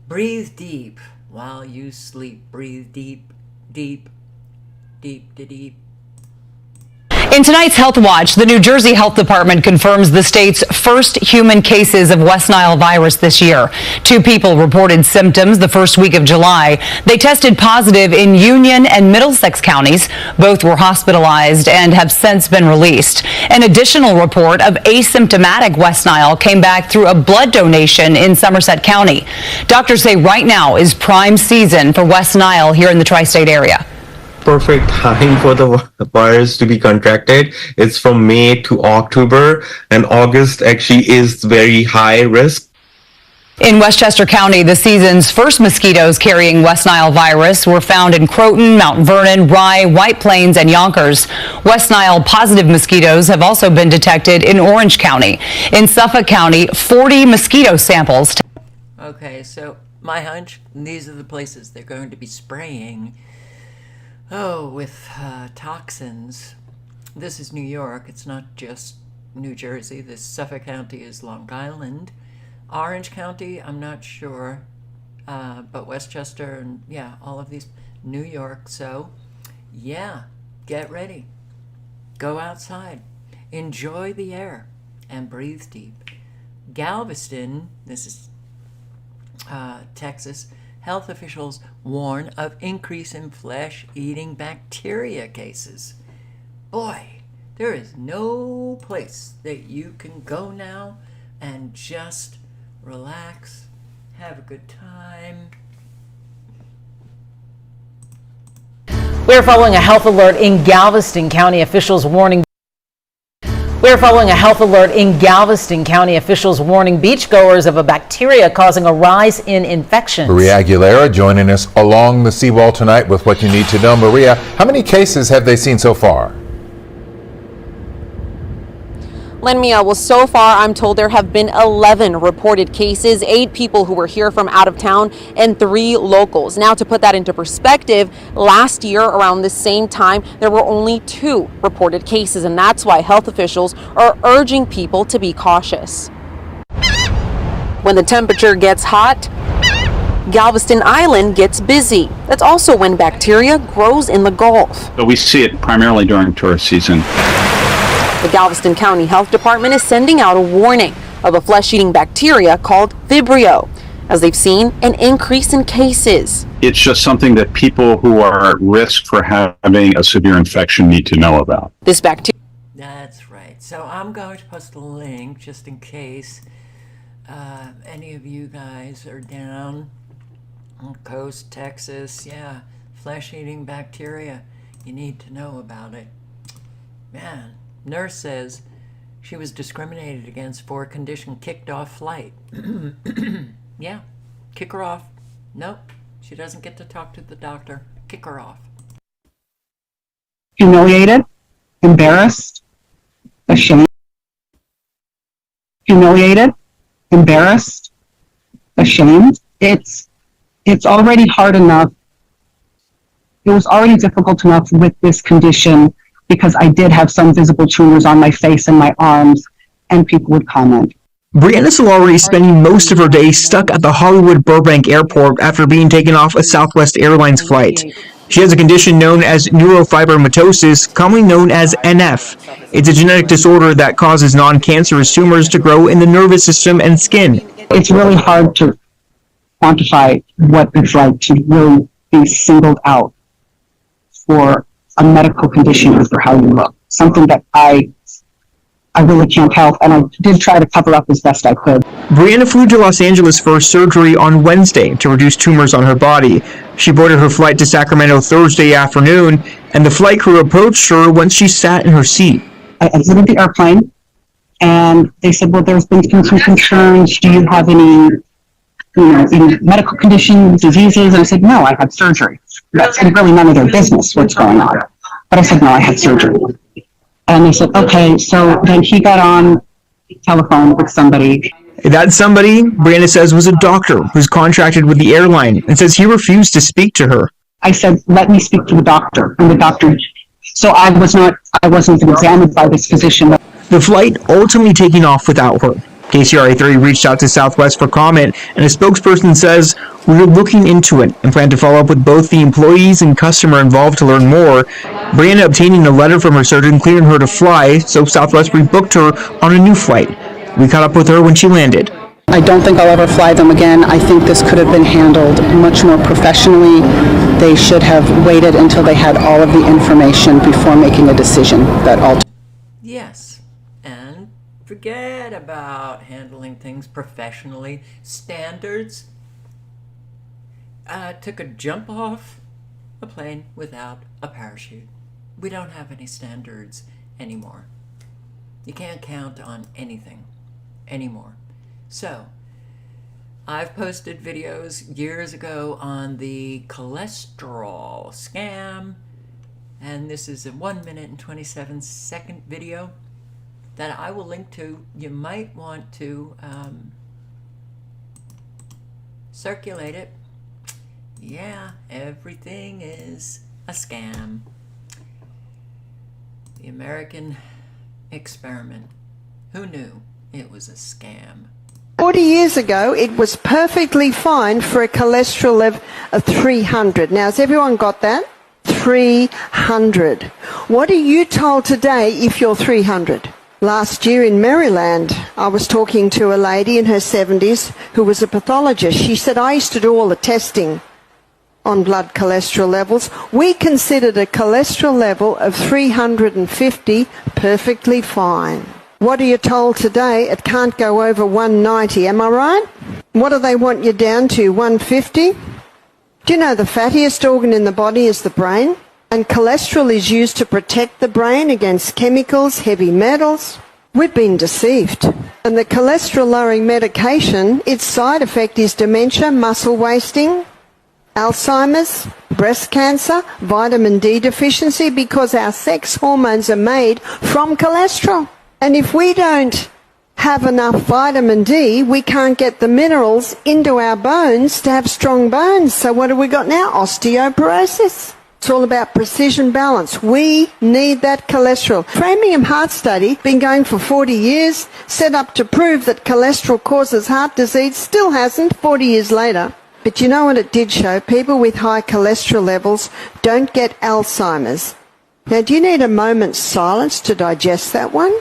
Breathe deep while you sleep. Breathe deep, deep, deep, deep. In tonight's Health Watch, the New Jersey Health Department confirms the state's first human cases of West Nile virus this year. 2 people reported symptoms the first week of July. They tested positive in Union and Middlesex counties. Both were hospitalized and have since been released. An additional report of asymptomatic West Nile came back through a blood donation in Somerset County. Doctors say right now is prime season for West Nile here in the tri-state area. Perfect time for the virus to be contracted. It's from May to October, and August actually is very high risk. In Westchester County, the season's first mosquitoes carrying West Nile virus were found in Croton, Mount Vernon, Rye, White Plains, and Yonkers. West Nile positive mosquitoes have also been detected in Orange County. In Suffolk County, 40 mosquito samples. Okay, so my hunch, these are the places they're going to be spraying. Oh, with toxins. This is New York. It's not just New Jersey. This Suffolk County is Long Island. Orange County, I'm not sure. But Westchester and, yeah, all of these. New York. So, yeah, get ready. Go outside. Enjoy the air and breathe deep. Galveston, this is Texas. Health officials warn of increase in flesh-eating bacteria cases. Boy, there is no place that you can go now and just relax, have a good time. We're following a health alert in Galveston County. Officials warning. We're following a health alert in Galveston County. Officials warning beachgoers of a bacteria causing a rise in infections. Maria Aguilera joining us along the seawall tonight with what you need to know. Maria, how many cases have they seen so far? Lenmia, well, so far I'm told there have been 11 reported cases, 8 people who were here from out of town and 3 locals. Now, to put that into perspective, last year around the same time, there were only 2 reported cases, and that's why health officials are urging people to be cautious. When the temperature gets hot, Galveston Island gets busy. That's also when bacteria grows in the Gulf. So we see it primarily during tourist season. The Galveston County Health Department is sending out a warning of a flesh-eating bacteria called Vibrio, as they've seen an increase in cases. It's just something that people who are at risk for having a severe infection need to know about. This bacteria. That's right. So I'm going to post a link just in case any of you guys are down on the coast, Texas. Yeah, flesh-eating bacteria. You need to know about it. Man. Nurse says she was discriminated against for a condition, kicked off flight. Yeah, kick her off. Nope, she doesn't get to talk to the doctor. Kick her off. Humiliated, embarrassed, ashamed. Humiliated, embarrassed, ashamed. It's already hard enough. It was already difficult enough with this condition because I did have some visible tumors on my face and my arms, and people would comment. Brianna Solari is spending most of her day stuck at the Hollywood Burbank Airport after being taken off a Southwest Airlines flight. She has a condition known as neurofibromatosis, commonly known as NF. It's a genetic disorder that causes non-cancerous tumors to grow in the nervous system and skin. It's really hard to quantify what it's like to really be singled out for a medical condition or for how you look. Something that I really can't help, and I did try to cover up as best I could. Brianna flew to Los Angeles for surgery on Wednesday to reduce tumors on her body. She boarded her flight to Sacramento Thursday afternoon, and the flight crew approached her once she sat in her seat. I exited the airplane, and they said, well, there's been some concerns. Do you have any medical conditions, diseases? And I said, no, I had surgery. That's really none of their business what's going on. But I said, no, I had surgery. And they said, okay. So then he got on the telephone with somebody. That somebody, Brianna says, was a doctor who's contracted with the airline, and says he refused to speak to her. I said, let me speak to the doctor. And the doctor, so I wasn't examined by this physician. The flight ultimately taking off without her. KCRA 30 reached out to Southwest for comment, and a spokesperson says, we're looking into it and plan to follow up with both the employees and customer involved to learn more. Brianna obtaining a letter from her surgeon clearing her to fly, so Southwest rebooked her on a new flight. We caught up with her when she landed. I don't think I'll ever fly them again. I think this could have been handled much more professionally. They should have waited until they had all of the information before making a decision that ultimately. Yes, and forget about handling things professionally. Standards. Took a jump off a plane without a parachute. We don't have any standards anymore. You can't count on anything anymore. So, I've posted videos years ago on the cholesterol scam, and this is a 1 minute and 27 second video that I will link to. You might want to circulate it. Yeah, everything is a scam. The American experiment. Who knew it was a scam? 40 years ago, it was perfectly fine for a cholesterol level of 300. Now, has everyone got that? 300. What are you told today if you're 300? Last year in Maryland, I was talking to a lady in her 70s who was a pathologist. She said, I used to do all the testing on blood cholesterol levels. We considered a cholesterol level of 350 perfectly fine. What are you told today? It can't go over 190, am I right? What do they want you down to, 150? Do you know the fattiest organ in the body is the brain? And cholesterol is used to protect the brain against chemicals, heavy metals. We've been deceived. And the cholesterol-lowering medication, its side effect is dementia, muscle wasting, Alzheimer's, breast cancer, vitamin D deficiency, because our sex hormones are made from cholesterol. And if we don't have enough vitamin D, we can't get the minerals into our bones to have strong bones. So what have we got now? Osteoporosis. It's all about precision balance. We need that cholesterol. Framingham Heart Study, been going for 40 years, set up to prove that cholesterol causes heart disease, still hasn't 40 years later. But you know what it did show? People with high cholesterol levels don't get Alzheimer's. Now, do you need a moment's silence to digest that one?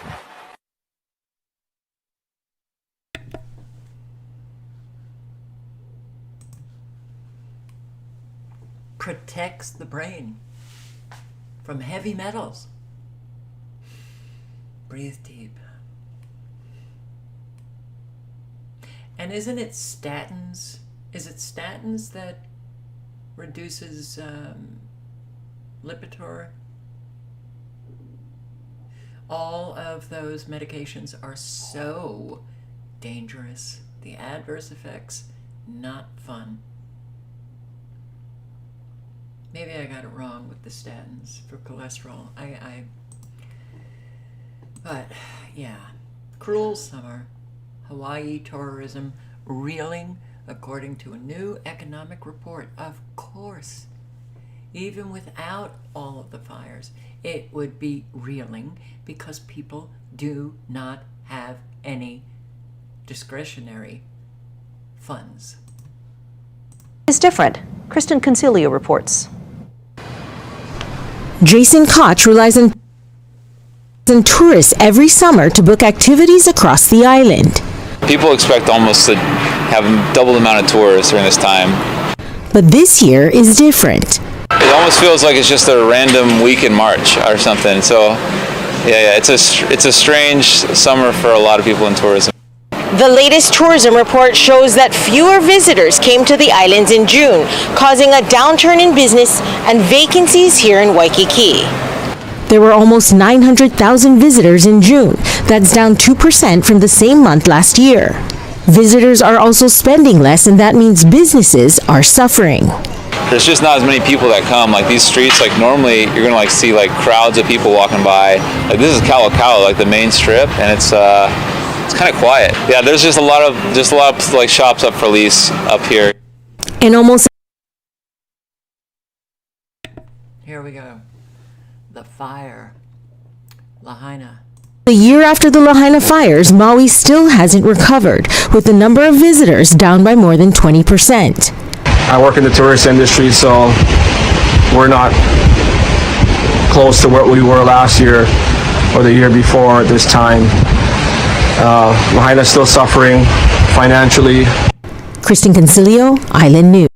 Protects the brain from heavy metals. Breathe deep. And isn't it statins? Is it statins that reduces Lipitor? All of those medications are so dangerous. The adverse effects, not fun. Maybe I got it wrong with the statins for cholesterol. But yeah, cruel summer. Hawaii tourism reeling according to a new economic report. Of course, even without all of the fires, it would be reeling because people do not have any discretionary funds. Is different. Kristen Concilio reports. Jason Koch relies on tourists every summer to book activities across the island. People expect almost to have double the amount of tourists during this time. But this year is different. It almost feels like it's just a random week in March or something. So, yeah, it's a strange summer for a lot of people in tourism. The latest tourism report shows that fewer visitors came to the islands in June, causing a downturn in business and vacancies here in Waikiki. There were almost 900,000 visitors in June. That's down 2% from the same month last year. Visitors are also spending less, and that means businesses are suffering. There's just not as many people that come. Like these streets, like normally you're gonna like see like crowds of people walking by. Like this is Kalakaua, like the main strip, and it's kind of quiet. Yeah, there's just a lot of like shops up for lease up here. And almost Here we go. The fire. Lahaina. a year after the Lahaina fires, Maui still hasn't recovered, with the number of visitors down by more than 20%. I work in the tourist industry, so we're not close to where we were last year or the year before at this time. Lahaina's still suffering financially. Kristen Concilio, Island News.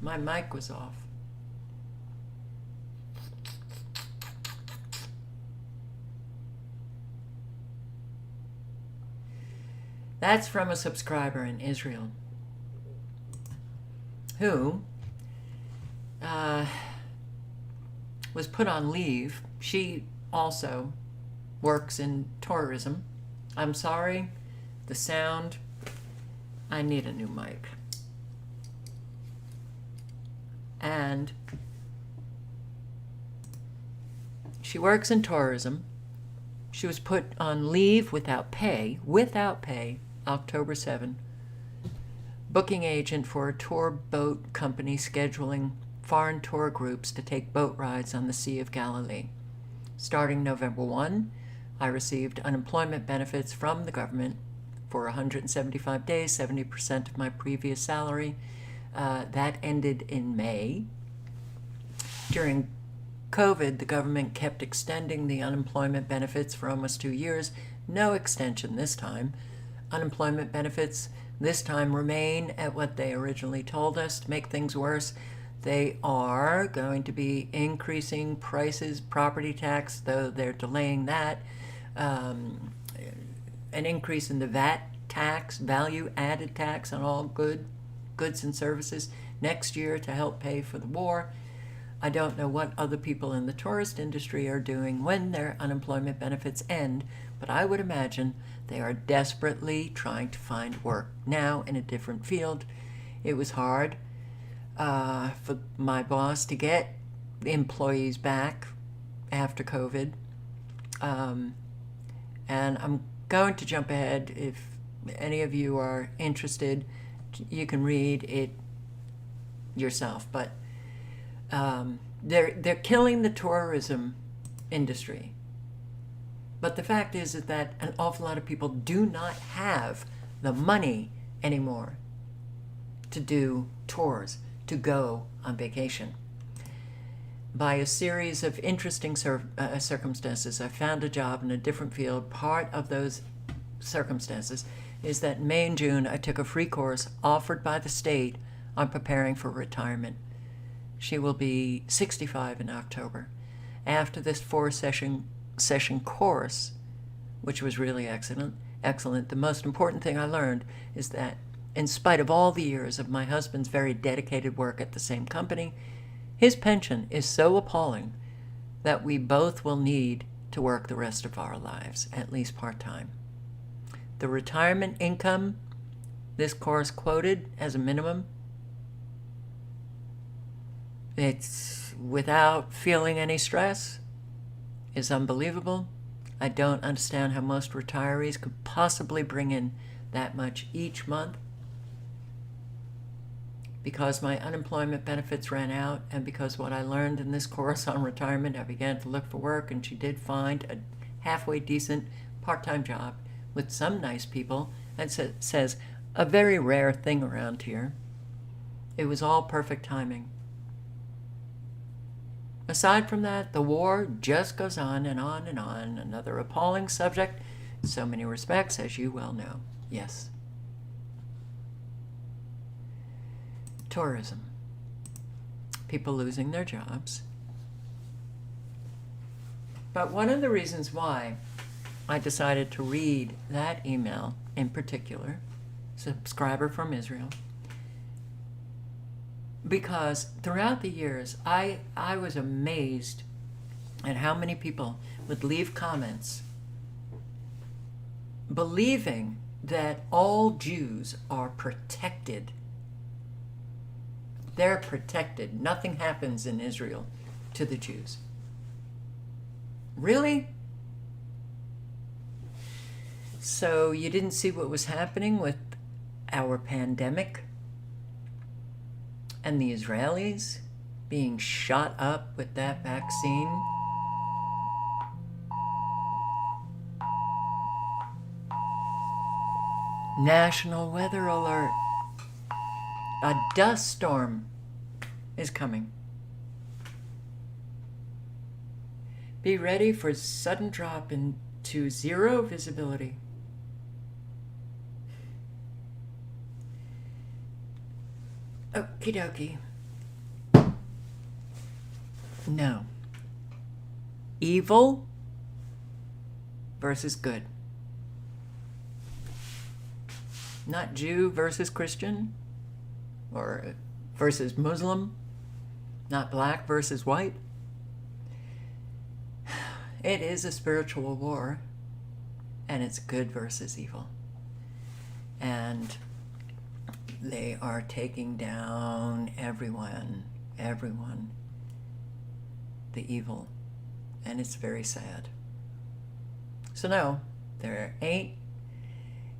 My mic was off. That's from a subscriber in Israel who was put on leave. She also works in tourism. I'm sorry, the sound, I need a new mic. And she works in tourism. She was put on leave without pay, October 7. Booking agent for a tour boat company scheduling foreign tour groups to take boat rides on the Sea of Galilee. Starting November 1, I received unemployment benefits from the government for 175 days, 70% of my previous salary. That ended in May. During COVID, the government kept extending the unemployment benefits for almost 2 years. No extension this time. Unemployment benefits this time remain at what they originally told us. To make things worse, they are going to be increasing prices, property tax, though they're delaying that, an increase in the VAT tax, value added tax on all goods and services next year to help pay for the war. I don't know what other people in the tourist industry are doing when their unemployment benefits end, but I would imagine they are desperately trying to find work now in a different field. It was hard for my boss to get employees back after COVID. And I'm going to jump ahead. If any of you are interested, you can read it yourself. But they're killing the tourism industry. But the fact is that an awful lot of people do not have the money anymore to do tours, to go on vacation. By a series of interesting circumstances, I found a job in a different field. Part of those circumstances is that in May and June, I took a free course offered by the state on preparing for retirement. She will be 65 in October. After this 4-session course, which was really excellent, the most important thing I learned is that in spite of all the years of my husband's very dedicated work at the same company, his pension is so appalling that we both will need to work the rest of our lives, at least part-time. The retirement income this course quoted as a minimum, it's without feeling any stress, is unbelievable. I don't understand how most retirees could possibly bring in that much each month. Because my unemployment benefits ran out, and because what I learned in this course on retirement, I began to look for work, and she did find a halfway decent part-time job with some nice people, and says a very rare thing around here. It was all perfect timing. Aside from that, the war just goes on and on and on. Another appalling subject in so many respects, as you well know. Yes. Tourism. People losing their jobs. But one of the reasons why I decided to read that email in particular, subscriber from Israel, because throughout the years, I was amazed at how many people would leave comments believing that all Jews are protected. They're protected. Nothing happens in Israel to the Jews. Really? So you didn't see what was happening with our pandemic? And the Israelis being shot up with that vaccine? National weather alert. A dust storm is coming. Be ready for sudden drop into zero visibility. Okie dokie. No. Evil versus good. Not Jew versus Christian or versus Muslim. Not black versus white. It is a spiritual war, and it's good versus evil. And they are taking down everyone, the evil, and it's very sad. So no, there ain't,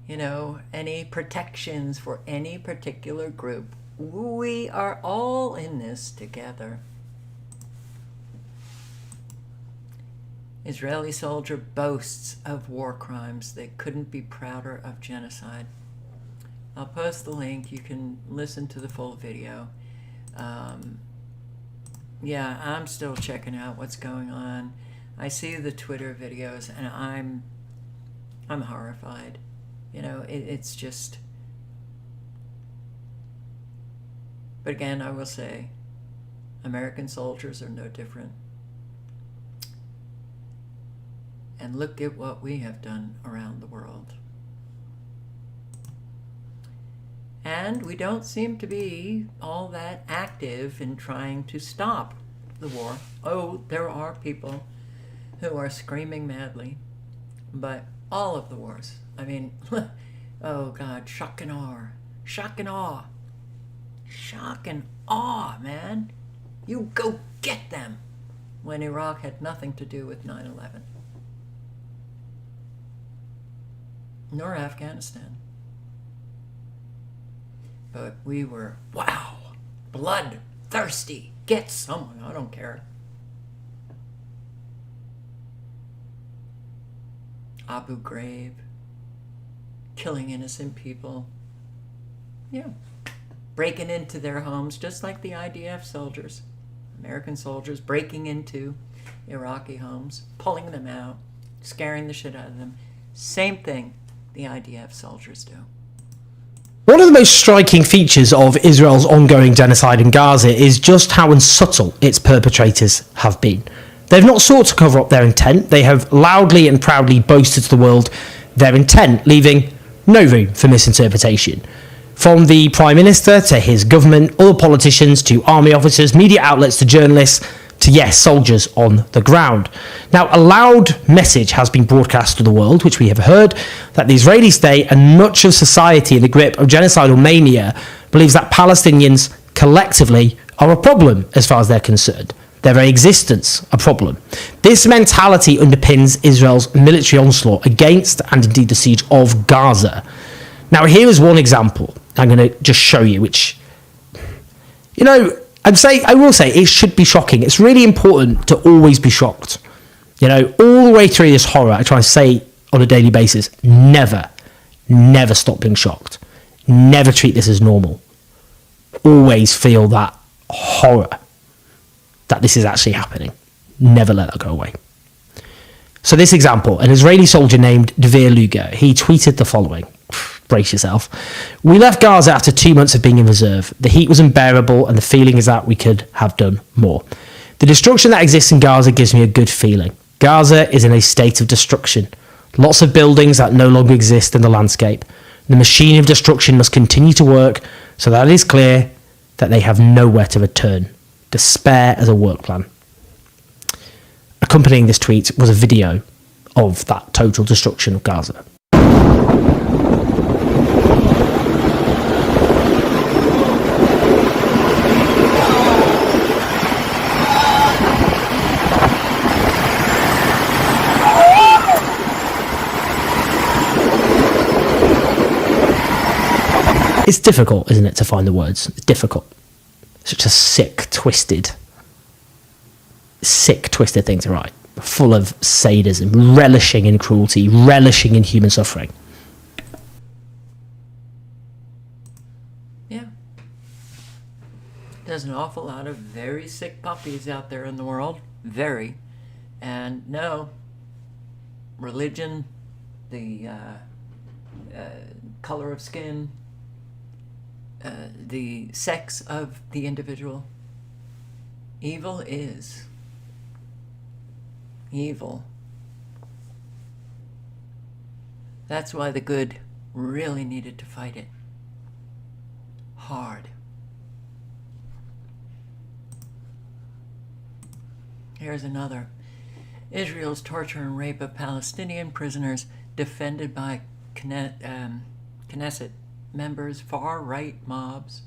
any protections for any particular group. We are all in this together. Israeli soldier boasts of war crimes. They couldn't be prouder of genocide. I'll post the link. You can listen to the full video. Yeah, I'm still checking out what's going on. I see the Twitter videos and I'm horrified. It's just... But again, I will say, American soldiers are no different. And look at what we have done around the world. And we don't seem to be all that active in trying to stop the war. Oh, there are people who are screaming madly, but all of the wars, oh God, shock and awe. Shock and awe. Shock and awe, man. You go get them. When Iraq had nothing to do with 9/11. Nor Afghanistan. But we were, wow, bloodthirsty. Get someone, I don't care. Abu Ghraib, killing innocent people. Yeah. Breaking into their homes, just like the IDF soldiers. American soldiers breaking into Iraqi homes, pulling them out, scaring the shit out of them. Same thing the IDF soldiers do. One of the most striking features of Israel's ongoing genocide in Gaza is just how unsubtle its perpetrators have been. They've not sought to cover up their intent. They have loudly and proudly boasted to the world their intent, leaving no room for misinterpretation. From the Prime Minister to his government, other politicians to army officers, media outlets to journalists, to, yes, soldiers on the ground. Now, a loud message has been broadcast to the world, which we have heard, that the Israeli state and much of society in the grip of genocidal mania believes that Palestinians collectively are a problem as far as they're concerned. Their very existence a problem. This mentality underpins Israel's military onslaught against and indeed the siege of Gaza. Now, here is one example I'm going to just show you, which, I will say it should be shocking. It's really important to always be shocked. All the way through this horror, I try and say on a daily basis, never stop being shocked. Never treat this as normal. Always feel that horror that this is actually happening. Never let that go away. So this example, an Israeli soldier named Dvir Luger, he tweeted the following. Brace yourself. We left Gaza after 2 months of being in reserve. The heat was unbearable and the feeling is that we could have done more. The destruction that exists in Gaza gives me a good feeling. Gaza is in a state of destruction. Lots of buildings that no longer exist in the landscape. The machine of destruction must continue to work so that it is clear that they have nowhere to return. Despair as a work plan. Accompanying this tweet was a video of that total destruction of Gaza. It's difficult, isn't it, to find the words? It's difficult. Such a sick, twisted thing to write. Full of sadism, relishing in cruelty, relishing in human suffering. Yeah. There's an awful lot of very sick puppies out there in the world. Very. And no, religion, the color of skin, the sex of the individual. Evil is evil. That's why the good really needed to fight it hard. Here's another. Israel's torture and rape of Palestinian prisoners defended by Knesset members, far-right mobs.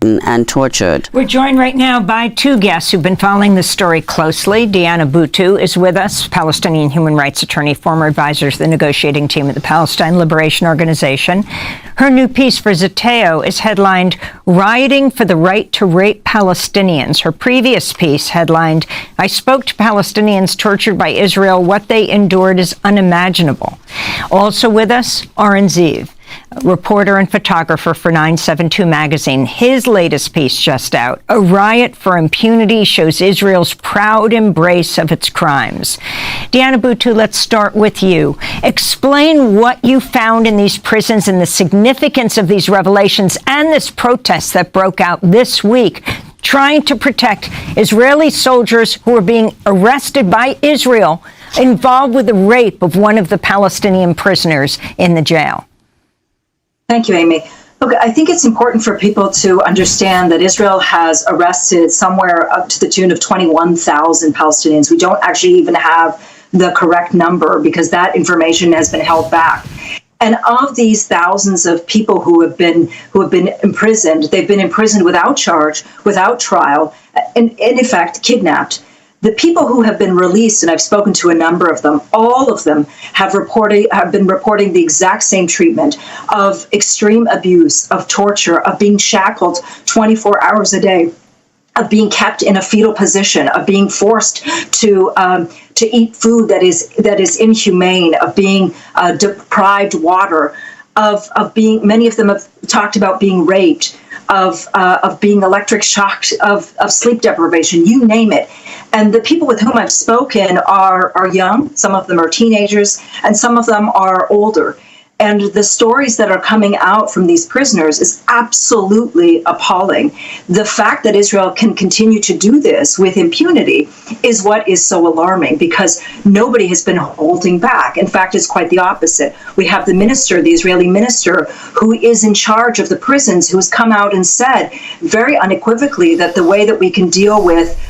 And tortured. We're joined right now by two guests who've been following this story closely. Diana Boutou is with us, Palestinian human rights attorney, former advisor to the negotiating team at the Palestine Liberation Organization. Her new piece for Zeteo is headlined, Rioting for the Right to Rape Palestinians. Her previous piece headlined, I spoke to Palestinians tortured by Israel. What they endured is unimaginable. Also with us, Oren Ziv, reporter and photographer for 972 magazine. His latest piece just out, A Riot for Impunity, shows Israel's proud embrace of its crimes. Diana Boutou, let's start with you. Explain what you found in these prisons and the significance of these revelations and this protest that broke out this week, trying to protect Israeli soldiers who are being arrested by Israel, involved with the rape of one of the Palestinian prisoners in the jail. Thank you, Amy. Look, I think it's important for people to understand that Israel has arrested somewhere up to the tune of 21,000 Palestinians. We don't actually even have the correct number because that information has been held back. And of these thousands of people who have been imprisoned, they've been imprisoned without charge, without trial, and in effect kidnapped. The people who have been released, and I've spoken to a number of them, all of them have been reporting the exact same treatment of extreme abuse, of torture, of being shackled 24 hours a day, of being kept in a fetal position, of being forced to eat food that is inhumane, of being deprived water, of being. Many of them have talked about being raped, of being electric shocked, of sleep deprivation, you name it. And the people with whom I've spoken are young, some of them are teenagers, and some of them are older. And the stories that are coming out from these prisoners is absolutely appalling. The fact that Israel can continue to do this with impunity is what is so alarming, because nobody has been holding back. In fact, it's quite the opposite. We have the minister, the Israeli minister, who is in charge of the prisons, who has come out and said very unequivocally that the way that we can deal with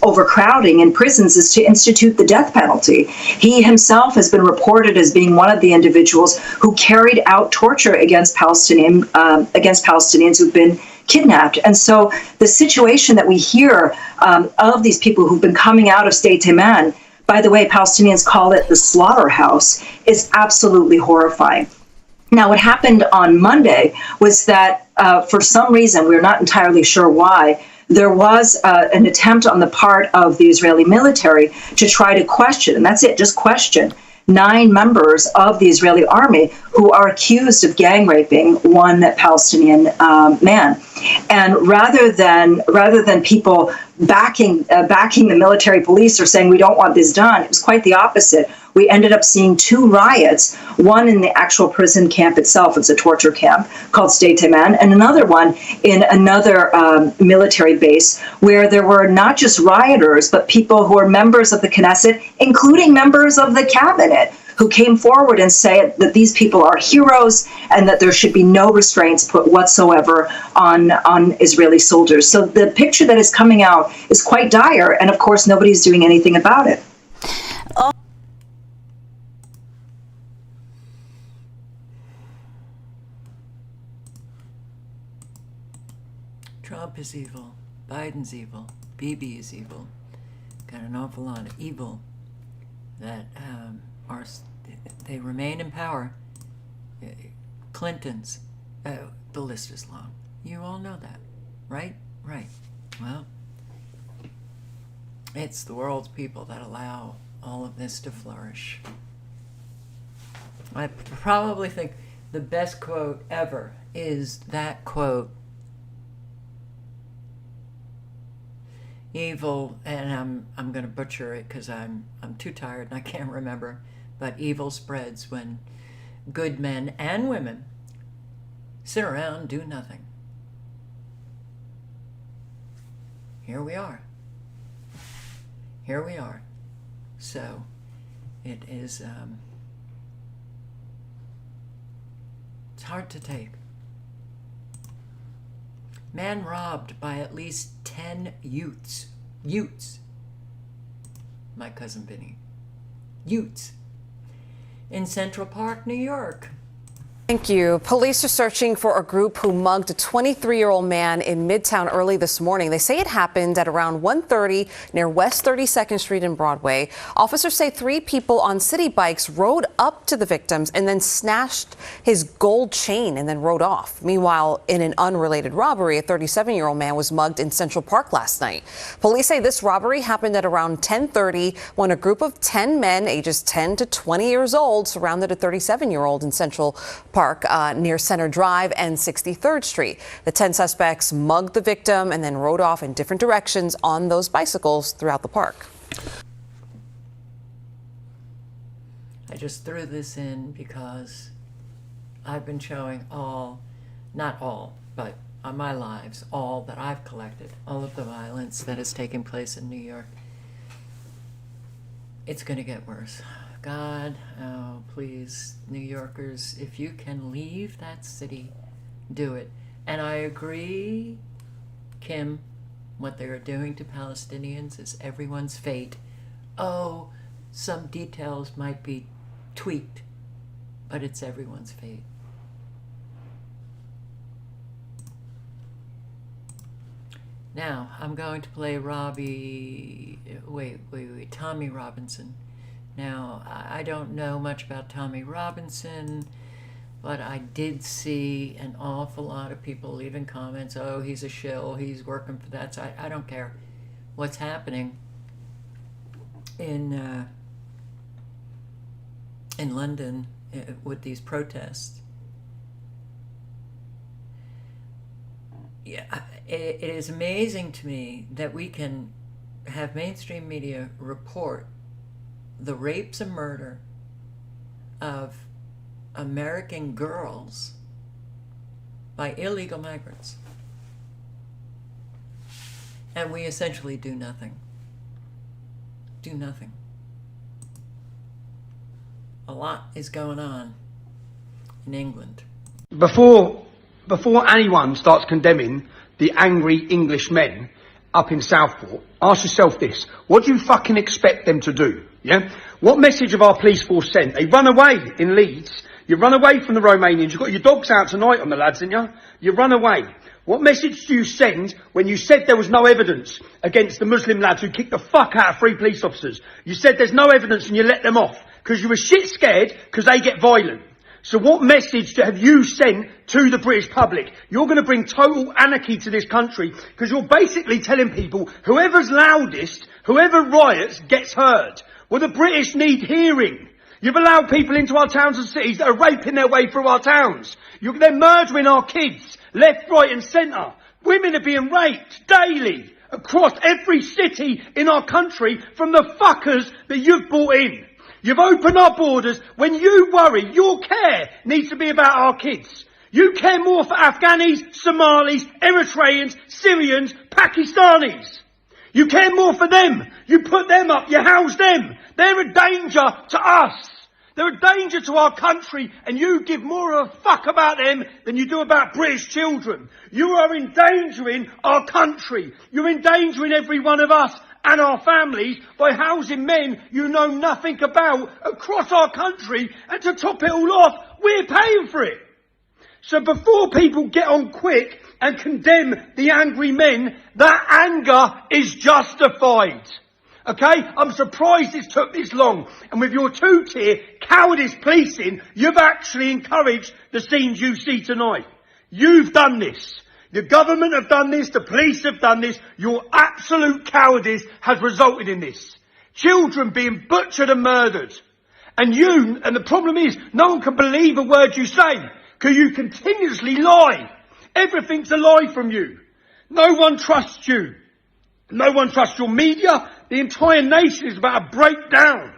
overcrowding in prisons is to institute the death penalty. He himself has been reported as being one of the individuals who carried out torture against Palestinians who've been kidnapped. And so the situation that we hear of these people who've been coming out of State Teman, by the way, Palestinians call it the slaughterhouse, is absolutely horrifying. Now, what happened on Monday was that for some reason, we're not entirely sure why, there was an attempt on the part of the Israeli military to try to question, and that's it, just question, 9 members of the Israeli army who are accused of gang raping one Palestinian man. And rather than people backing the military police or saying we don't want this done, it was quite the opposite. We ended up seeing 2 riots, one in the actual prison camp itself, it's a torture camp called State Teman, and another one in another military base where there were not just rioters, but people who are members of the Knesset, including members of the cabinet, who came forward and said that these people are heroes and that there should be no restraints put whatsoever on Israeli soldiers. So the picture that is coming out is quite dire, and of course nobody's doing anything about it. Trump is evil, Biden's evil, Bibi is evil. Got an awful lot of evil that they remain in power. Clintons, the list is long. You all know that, right? Right. Well, it's the world's people that allow all of this to flourish. I probably think the best quote ever is that quote, evil, and I'm going to butcher it because I'm too tired and I can't remember, but evil spreads when good men and women sit around and do nothing. Here we are. So it is, it's hard to take. Man robbed by at least 10 Utes. Utes. My cousin Vinny. Utes. In Central Park, New York. Thank you. Police are searching for a group who mugged a 23-year-old man in Midtown early this morning. They say it happened at around 1:30 near West 32nd Street and Broadway. Officers say 3 people on city bikes rode up to the victims and then snatched his gold chain and then rode off. Meanwhile, in an unrelated robbery, a 37-year-old man was mugged in Central Park last night. Police say this robbery happened at around 10:30 when a group of 10 men ages 10 to 20 years old surrounded a 37-year-old in Central Park near Center Drive and 63rd Street. The 10 suspects mugged the victim and then rode off in different directions on those bicycles throughout the park. I just threw this in because I've been showing all, not all, but on my lives, all that I've collected, all of the violence that is taking place in New York. It's going to get worse. God, oh, please, New Yorkers, if you can leave that city, do it. And I agree, Kim, what they are doing to Palestinians is everyone's fate. Oh, some details might be tweaked, but it's everyone's fate. Now, I'm going to play Tommy Robinson. Now, I don't know much about Tommy Robinson, but I did see an awful lot of people leaving comments, oh, he's a shill, he's working for that. So I don't care what's happening in London with these protests. Yeah, it is amazing to me that we can have mainstream media report the rapes and murder of American girls by illegal migrants. And we essentially do nothing. Do nothing. A lot is going on in England. Before anyone starts condemning the angry English men up in Southport, ask yourself this. What do you fucking expect them to do? Yeah? What message have our police force sent? They run away in Leeds. You run away from the Romanians. You've got your dogs out tonight on the lads, didn't you? You run away. What message do you send when you said there was no evidence against the Muslim lads who kicked the fuck out of 3 police officers? You said there's no evidence and you let them off because you were shit scared because they get violent. So what message have you sent to the British public? You're going to bring total anarchy to this country because you're basically telling people whoever's loudest, whoever riots gets heard. Well, the British need hearing. You've allowed people into our towns and cities that are raping their way through our towns. They're murdering our kids, left, right and centre. Women are being raped daily across every city in our country from the fuckers that you've brought in. You've opened our borders when you worry. Your care needs to be about our kids. You care more for Afghanis, Somalis, Eritreans, Syrians, Pakistanis. You care more for them. You put them up. You house them. They're a danger to us. They're a danger to our country, and you give more of a fuck about them than you do about British children. You are endangering our country. You're endangering every one of us and our families by housing men you know nothing about across our country, and to top it all off, we're paying for it. So before people get on quick and condemn the angry men, that anger is justified. Okay? I'm surprised it's took this long. And with your two-tier cowardice policing, you've actually encouraged the scenes you see tonight. You've done this. The government have done this. The police have done this. Your absolute cowardice has resulted in this. Children being butchered and murdered. And the problem is, no one can believe a word you say, because you continuously lie. Everything's a lie from you. No one trusts you. No one trusts your media. The entire nation is about to break down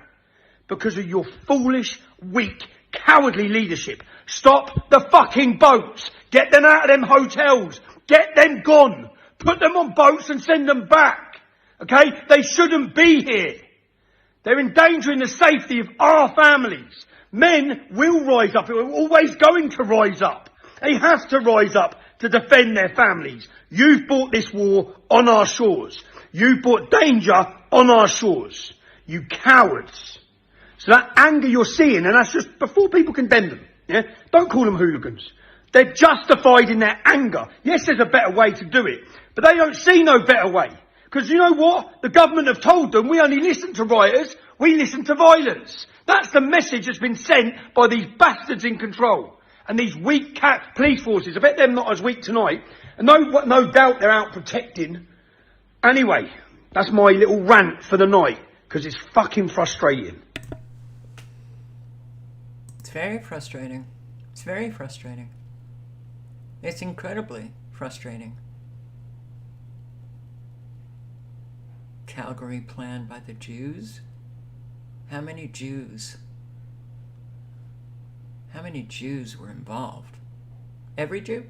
because of your foolish, weak, cowardly leadership. Stop the fucking boats. Get them out of them hotels. Get them gone. Put them on boats and send them back. Okay? They shouldn't be here. They're endangering the safety of our families. Men will rise up. We're always going to rise up. They have to rise up to defend their families. You've brought this war on our shores. You've brought danger on our shores. You cowards. So that anger you're seeing, and that's just before people condemn them. Yeah? Don't call them hooligans. They're justified in their anger. Yes, there's a better way to do it, but they don't see no better way. Because you know what? The government have told them we only listen to rioters, we listen to violence. That's the message that's been sent by these bastards in control. And these weak police forces. I bet they're not as weak tonight. And no doubt they're out protecting. Anyway, that's my little rant for the night. Because it's fucking frustrating. It's very frustrating. It's very frustrating. It's incredibly frustrating. Calgary planned by the Jews? How many Jews? How many Jews were involved? Every Jew?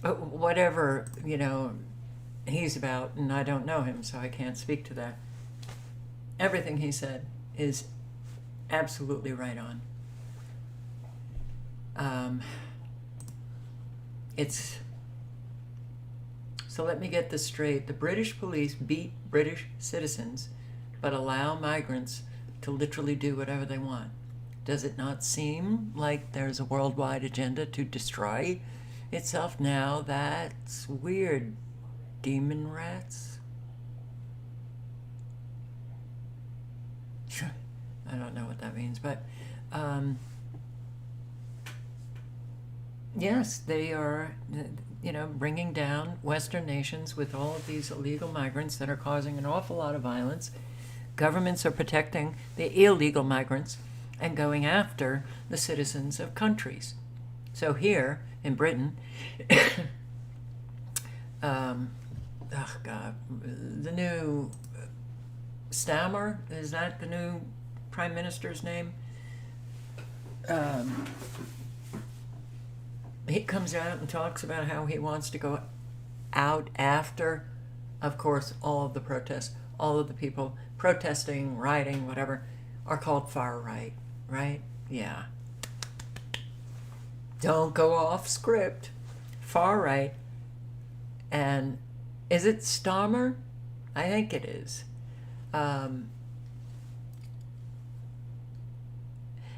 Whatever, he's about, and I don't know him, so I can't speak to that. Everything he said is absolutely right on. So let me get this straight. The British police beat British citizens, but allow migrants to literally do whatever they want. Does it not seem like there's a worldwide agenda to destroy itself now? That's weird. Demon rats? I don't know what that means, but yes, they are, bringing down Western nations with all of these illegal migrants that are causing an awful lot of violence. Governments are protecting the illegal migrants and going after the citizens of countries. So here in Britain, the new Starmer, is that the new Prime Minister's name? He comes out and talks about how he wants to go out after, of course, all of the protests, all of the people protesting, rioting, whatever, are called far right, right? Yeah. Don't go off script. Far right. And is it Starmer? I think it is.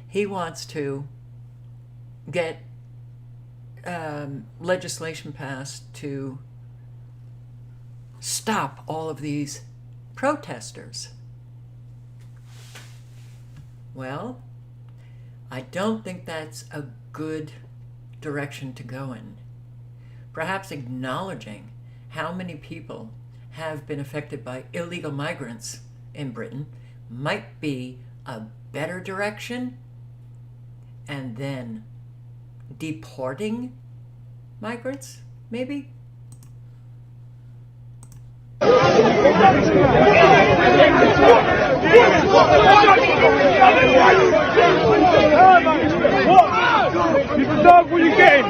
He wants to get legislation passed to stop all of these protesters. Well, I don't think that's a good direction to go in. Perhaps acknowledging how many people have been affected by illegal migrants in Britain might be a better direction, and then deporting migrants, maybe? You deserve what you're getting.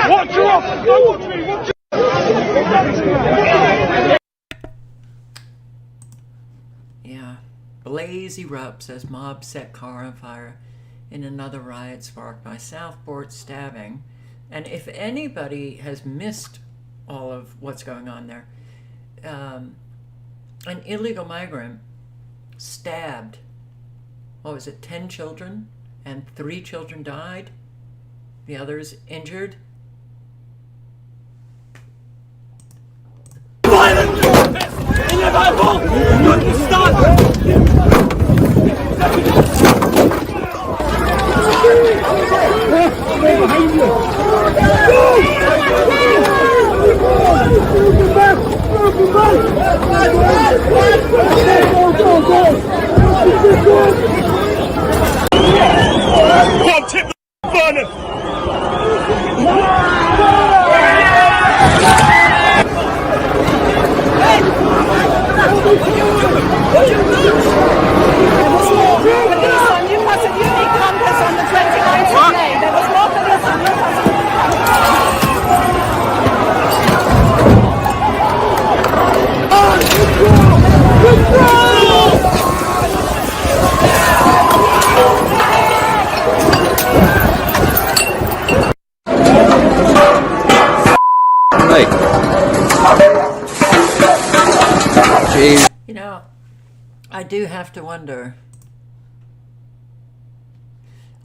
Watch your off. Watch me. Watch Yeah. Blaze erupts as mobs set car on fire in another riot sparked by Southport stabbing. And if anybody has missed all of what's going on there, an illegal migrant stabbed, 10 children, and 3 children died, the others injured. Violent protest inevitable. Good start. Tip the furnace. do have to wonder,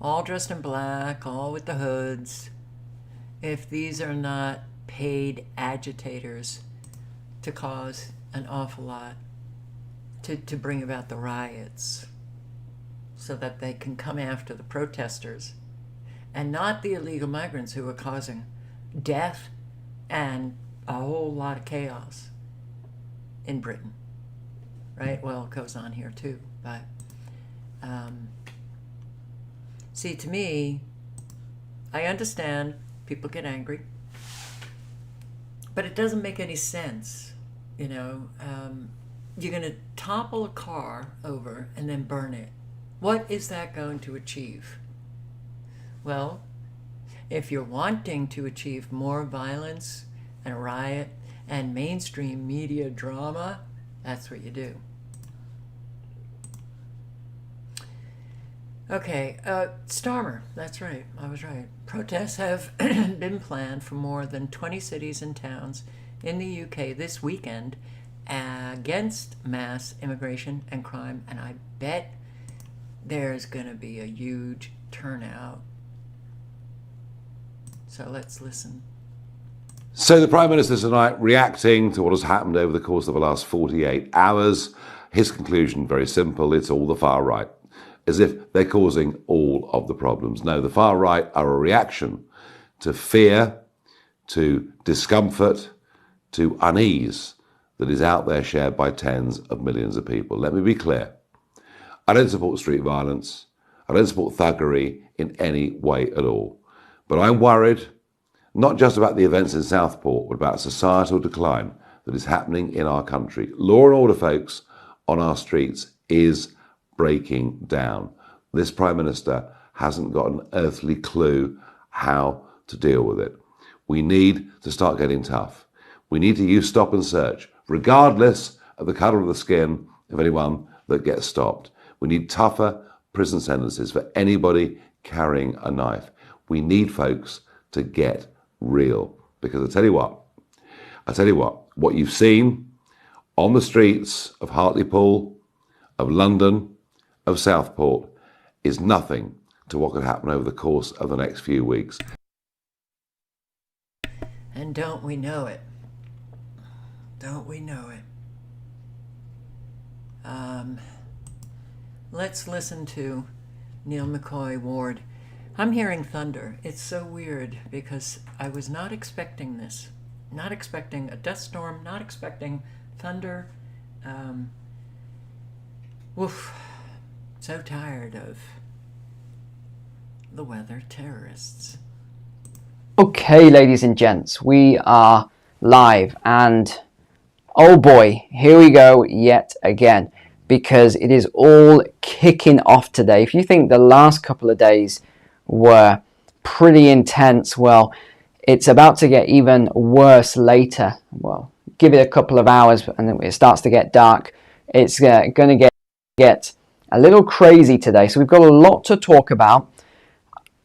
all dressed in black, all with the hoods, if these are not paid agitators to cause an awful lot, to bring about the riots, so that they can come after the protesters and not the illegal migrants who are causing death and a whole lot of chaos in Britain, right? Well, it goes on here too, but see, to me, I understand people get angry, but it doesn't make any sense, you know. You're going to topple a car over and then burn it. What is that going to achieve? Well, if you're wanting to achieve more violence and riot and mainstream media drama, that's what you do. Okay, Starmer, that's right, I was right. Protests have been planned for more than 20 cities and towns in the UK this weekend against mass immigration and crime, and I bet there's going to be a huge turnout. So let's listen. So the Prime Minister tonight reacting to what has happened over the course of the last 48 hours. His conclusion, very simple, it's all the far right, as if they're causing all of the problems. No, the far right are a reaction to fear, to discomfort, to unease that is out there shared by tens of millions of people. Let me be clear. I don't support street violence. I don't support thuggery in any way at all. But I'm worried, not just about the events in Southport, but about societal decline that is happening in our country. Law and order, folks, on our streets is breaking down. This Prime Minister hasn't got an earthly clue how to deal with it. We need to start getting tough. We need to use stop and search, regardless of the colour of the skin of anyone that gets stopped. We need tougher prison sentences for anybody carrying a knife. We need folks to get real. Because I tell you what, what you've seen on the streets of Hartlepool, of London, of Southport is nothing to what could happen over the course of the next few weeks. And don't we know it? Don't we know it? Let's listen to Neil McCoy Ward. I'm hearing thunder. It's so weird because I was not expecting this. Not expecting a dust storm, not expecting thunder. Woof. So tired of the weather terrorists. Okay, ladies and gents, we are live, and oh boy, here we go yet again, because it is all kicking off today. If you think the last couple of days were pretty intense, well, it's about to get even worse later. Well, give it a couple of hours and then it starts to get dark. It's going to get a little crazy today. So we've got a lot to talk about,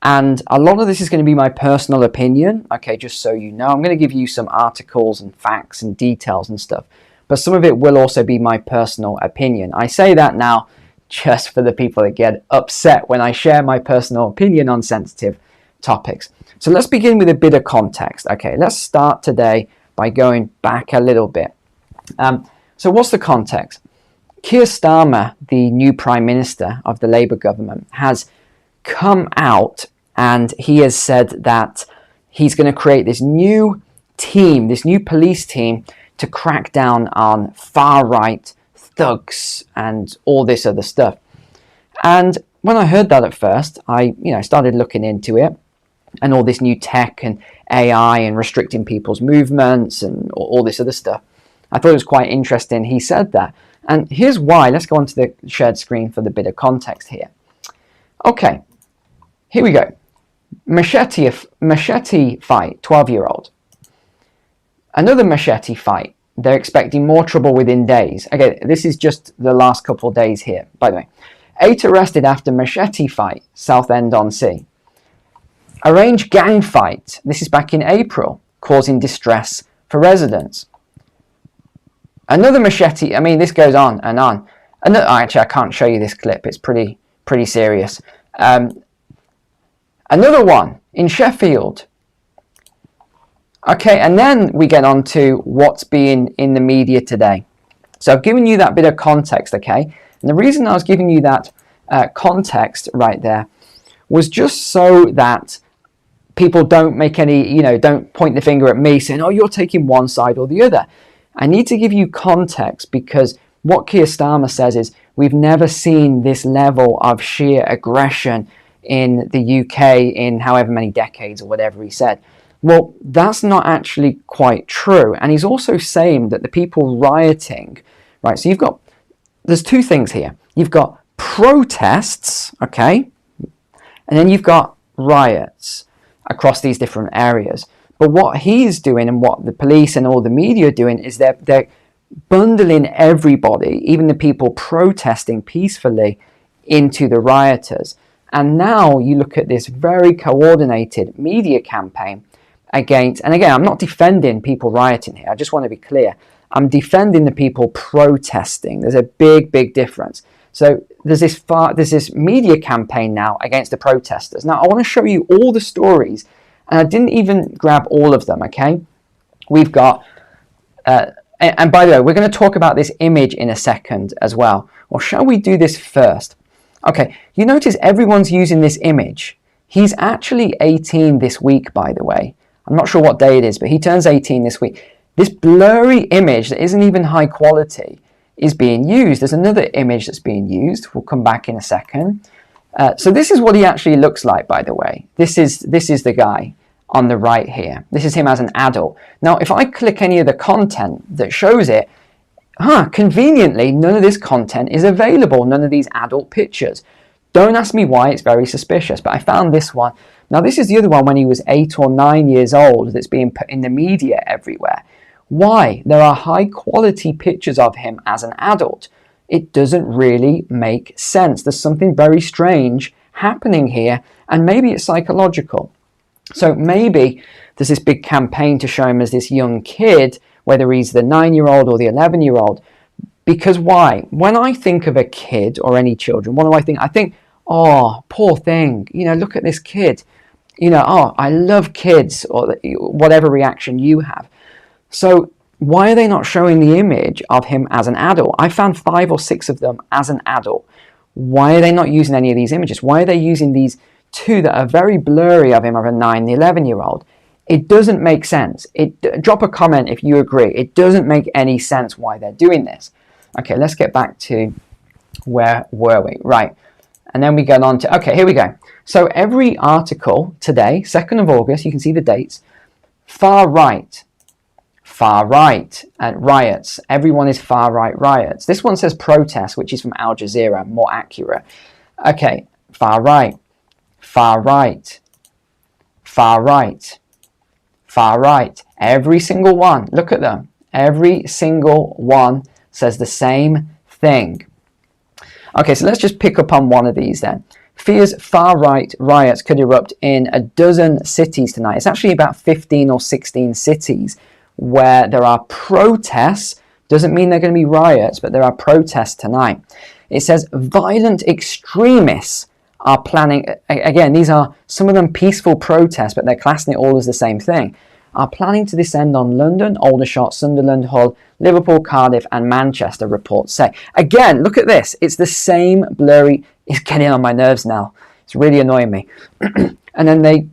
and a lot of this is going to be my personal opinion. Okay, just so you know, I'm going to give you some articles and facts and details and stuff, but some of it will also be my personal opinion. I say that now just for the people that get upset when I share my personal opinion on sensitive topics. So let's begin with a bit of context. Okay, let's start today by going back a little bit. So what's the context? Keir Starmer, the new Prime Minister of the Labour government, has come out and he has said that he's going to create this new team, this new police team to crack down on far-right thugs and all this other stuff. And when I heard that at first, I started looking into it and all this new tech and AI and restricting people's movements and all this other stuff. I thought it was quite interesting he said that. And here's why. Let's go onto the shared screen for the bit of context here. Okay, here we go. Machete fight, 12-year-old. Another machete fight. They're expecting more trouble within days. Okay, this is just the last couple of days here, by the way. 8 arrested after machete fight, Southend-on-Sea. Arranged gang fight. This is back in April, causing distress for residents. Another machete, this goes on and on. And actually, I can't show you this clip. It's pretty serious. Another one in Sheffield. Okay, and then we get on to what's being in the media today. So I've given you that bit of context, okay? And the reason I was giving you that context right there was just so that people don't make any, don't point the finger at me saying, oh, you're taking one side or the other. I need to give you context because what Keir Starmer says is we've never seen this level of sheer aggression in the UK in however many decades or whatever he said. Well, that's not actually quite true. And he's also saying that the people rioting, right? So there's two things here. You've got protests, okay? And then you've got riots across these different areas. But what he's doing and what the police and all the media are doing is they're bundling everybody, even the people protesting peacefully, into the rioters. And now you look at this very coordinated media campaign against, and again, I'm not defending people rioting here. I just want to be clear. I'm defending the people protesting. There's a big difference. So there's this media campaign now against the protesters. Now, I want to show you all the stories, and I didn't even grab all of them, okay? We've got, and by the way, we're going to talk about this image in a second as well. Or shall we do this first? Okay, you notice everyone's using this image. He's actually 18 this week, by the way. I'm not sure what day it is, but he turns 18 this week. This blurry image that isn't even high quality is being used. There's another image that's being used. We'll come back in a second. So this is what he actually looks like, by the way. This is the guy on the right here. This is him as an adult. Now, if I click any of the content that shows it, conveniently, none of this content is available. None of these adult pictures. Don't ask me why, it's very suspicious, but I found this one. Now, this is the other one when he was 8 or 9 years old that's being put in the media everywhere. Why? There are high quality pictures of him as an adult. It doesn't really make sense. There's something very strange happening here, and maybe it's psychological. So maybe there's this big campaign to show him as this young kid, whether he's the 9-year-old or the 11-year-old. Because why? When I think of a kid or any children, what do I think? I think, oh, poor thing. Look at this kid. Oh, I love kids, or whatever reaction you have. So why are they not showing the image of him as an adult? I found 5 or 6 of them as an adult. Why are they not using any of these images? Why are they using these 2 that are very blurry of him of a 9, the 11-year-old? It doesn't make sense. Drop a comment if you agree. It doesn't make any sense why they're doing this. Okay, let's get back to where were we? Right. And then we get on to, okay, here we go. So every article today, 2nd of August, you can see the dates, far right, riots. Everyone is far right riots. This one says protest, which is from Al Jazeera, more accurate. Okay, far right. Every single one, look at them. Every single one says the same thing. Okay, so let's just pick up on one of these then. Fears far-right riots could erupt in a dozen cities tonight. It's actually about 15 or 16 cities where there are protests. Doesn't mean they're going to be riots, but there are protests tonight. It says violent extremists are planning, again, these are some of them peaceful protests, but they're classing it all as the same thing, are planning to descend on London, Aldershot, Sunderland, Hull, Liverpool, Cardiff and Manchester, reports say. Again, look at this. It's the same blurry. It's getting on my nerves now. It's really annoying me. And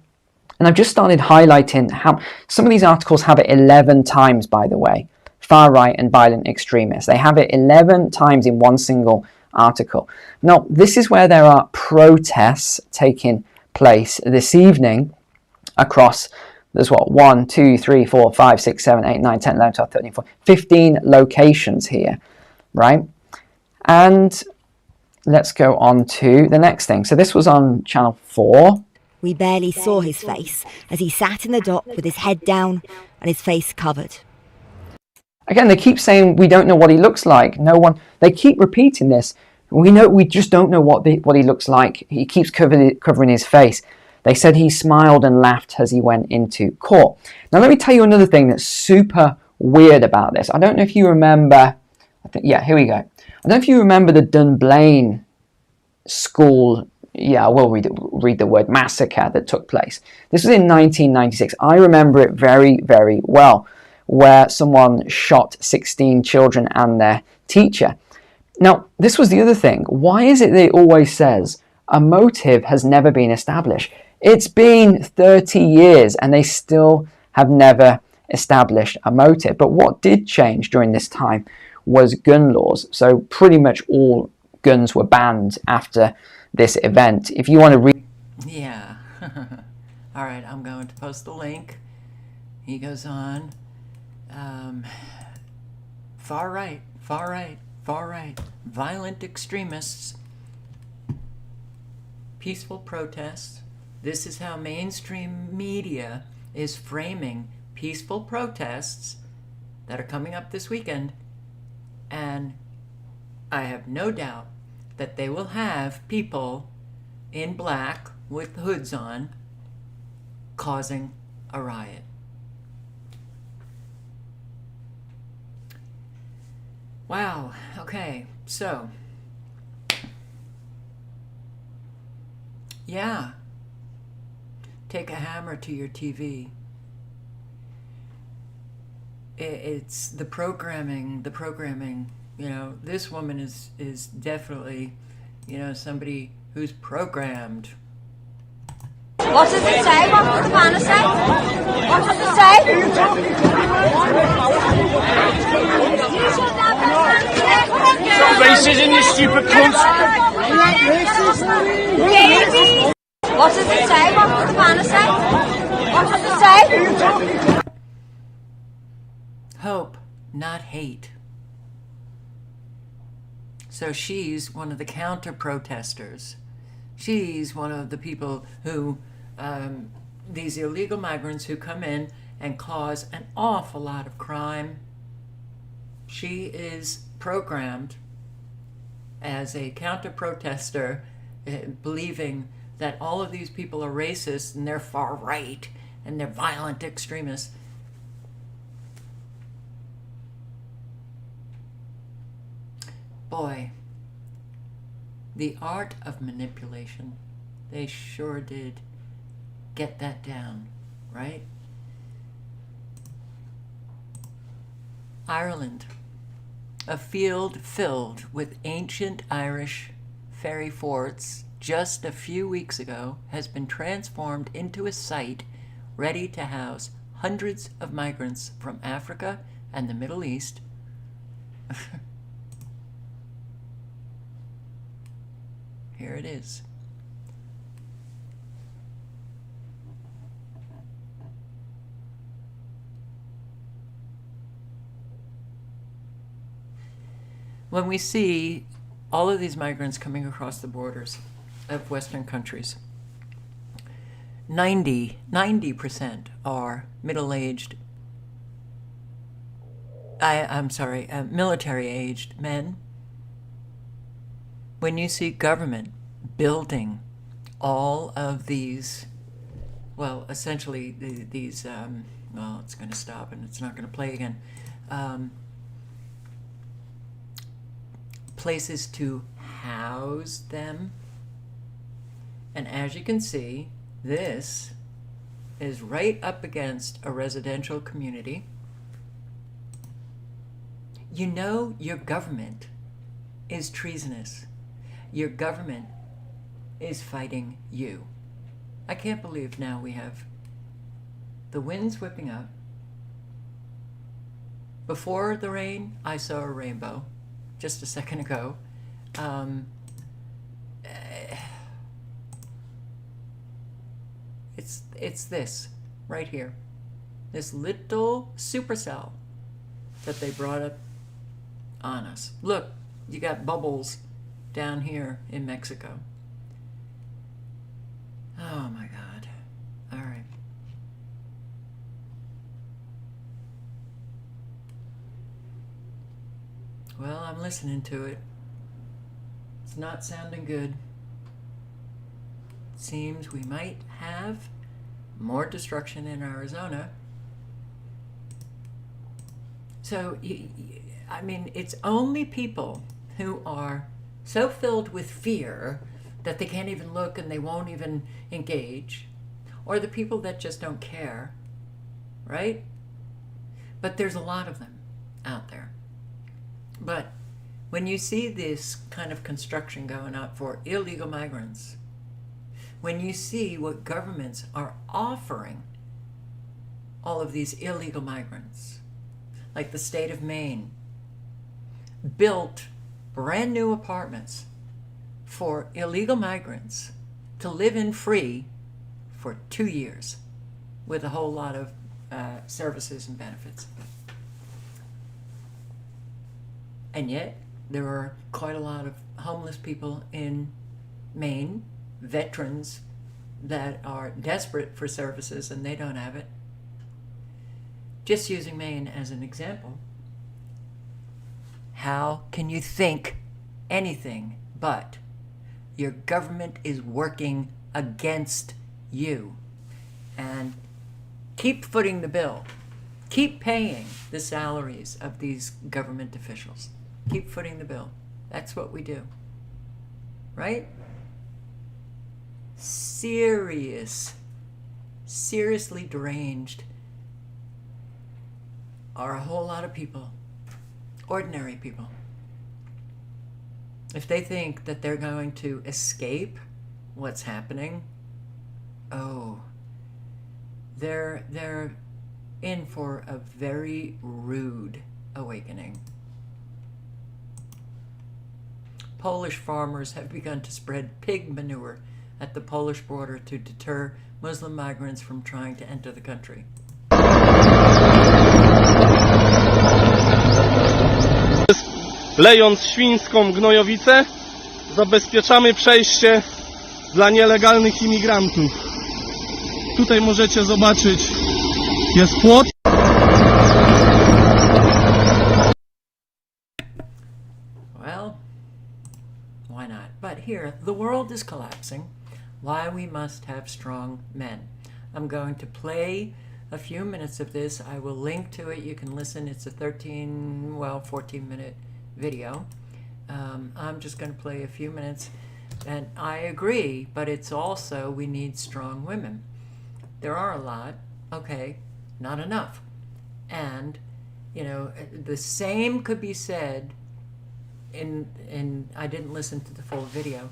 I've just started highlighting how some of these articles have it 11 times, by the way. Far right and violent extremists. They have it 11 times in one single article. Now, this is where there are protests taking place this evening across, there's 1, 2, 3, 4, 5, 6, 7, 8, 9, 10, 11, 12, 13, 14, 15 locations here, right? And let's go on to the next thing. So this was on Channel 4. We barely saw his face as he sat in the dock with his head down and his face covered. Again, they keep saying we don't know what he looks like. They keep repeating this. We just don't know what he looks like. He keeps covering his face. They said he smiled and laughed as he went into court. Now, let me tell you another thing that's super weird about this. I don't know if you remember. Here we go. I don't know if you remember the Dunblane school, I will read the word, massacre that took place. This was in 1996. I remember it very, very well, where someone shot 16 children and their teacher. Now, this was the other thing. Why is it that it always says a motive has never been established? It's been 30 years and they still have never established a motive. But what did change during this time was gun laws. So pretty much all guns were banned after this event. If you want to read... Yeah. All right, I'm going to post the link. He goes on. Far right, far right, far right. Violent extremists. Peaceful protests. This is how mainstream media is framing peaceful protests that are coming up this weekend. And I have no doubt that they will have people in black with hoods on causing a riot. Wow, okay, so, yeah, take a hammer to your TV. It's the programming, you know, this woman is definitely, you know, somebody who's programmed. What does it say? What does the banner say? What does it say? Racism, you stupid cunt! What does it say? What does the banner say? What does it say? Hope, not hate. So she's one of the counter-protesters. She's one of the people who, these illegal migrants who come in and cause an awful lot of crime. She is programmed as a counter-protester, believing that all of these people are racist and they're far right and they're violent extremists. Boy, the art of manipulation, they sure did get that down, right? Ireland, a field filled with ancient Irish fairy forts just a few weeks ago has been transformed into a site ready to house hundreds of migrants from Africa and the Middle East. Here it is. When we see all of these migrants coming across the borders of Western countries, 90% are middle-aged, military-aged men. When you see government building all of these, well, essentially these, well, it's going to stop and it's not going to play again, places to house them. And as you can see, this is right up against a residential community. You know your government is treasonous. Your government is fighting you. I can't believe now we have the winds whipping up. Before the rain, I saw a rainbow just a second ago. It's this right here, this little supercell that they brought up on us. Look, you got bubbles down here in Mexico. Oh my God. All right. Well, I'm listening to it. It's not sounding good. It seems we might have more destruction in Arizona. So, I mean, it's only people who are so filled with fear that they can't even look and they won't even engage, or the people that just don't care, right? But there's a lot of them out there. But when you see this kind of construction going up for illegal migrants, when you see what governments are offering all of these illegal migrants, like the state of Maine, built brand new apartments for illegal migrants to live in free for 2 years with a whole lot of services and benefits. And yet, there are quite a lot of homeless people in Maine, veterans that are desperate for services and they don't have it. Just using Maine as an example, how can you think anything but your government is working against you? And keep footing the bill. Keep paying the salaries of these government officials. Keep footing the bill. That's what we do. Right? Seriously deranged are a whole lot of people. Ordinary people. If they think that they're going to escape what's happening, oh, they're in for a very rude awakening. Polish farmers have begun to spread pig manure at the Polish border to deter Muslim migrants from trying to enter the country. Lejąc świńską gnojowicę, zabezpieczamy przejście dla nielegalnych imigrantów. Tutaj możecie zobaczyć, jest płot. Well, why not? But here, the world is collapsing. Why we must have strong men. I'm going to play a few minutes of this. I will link to it. You can listen. It's a 14-minute video. I'm just going to play a few minutes. And I agree, but it's also we need strong women. There are a lot. Okay, not enough. And, you know, the same could be said in I didn't listen to the full video,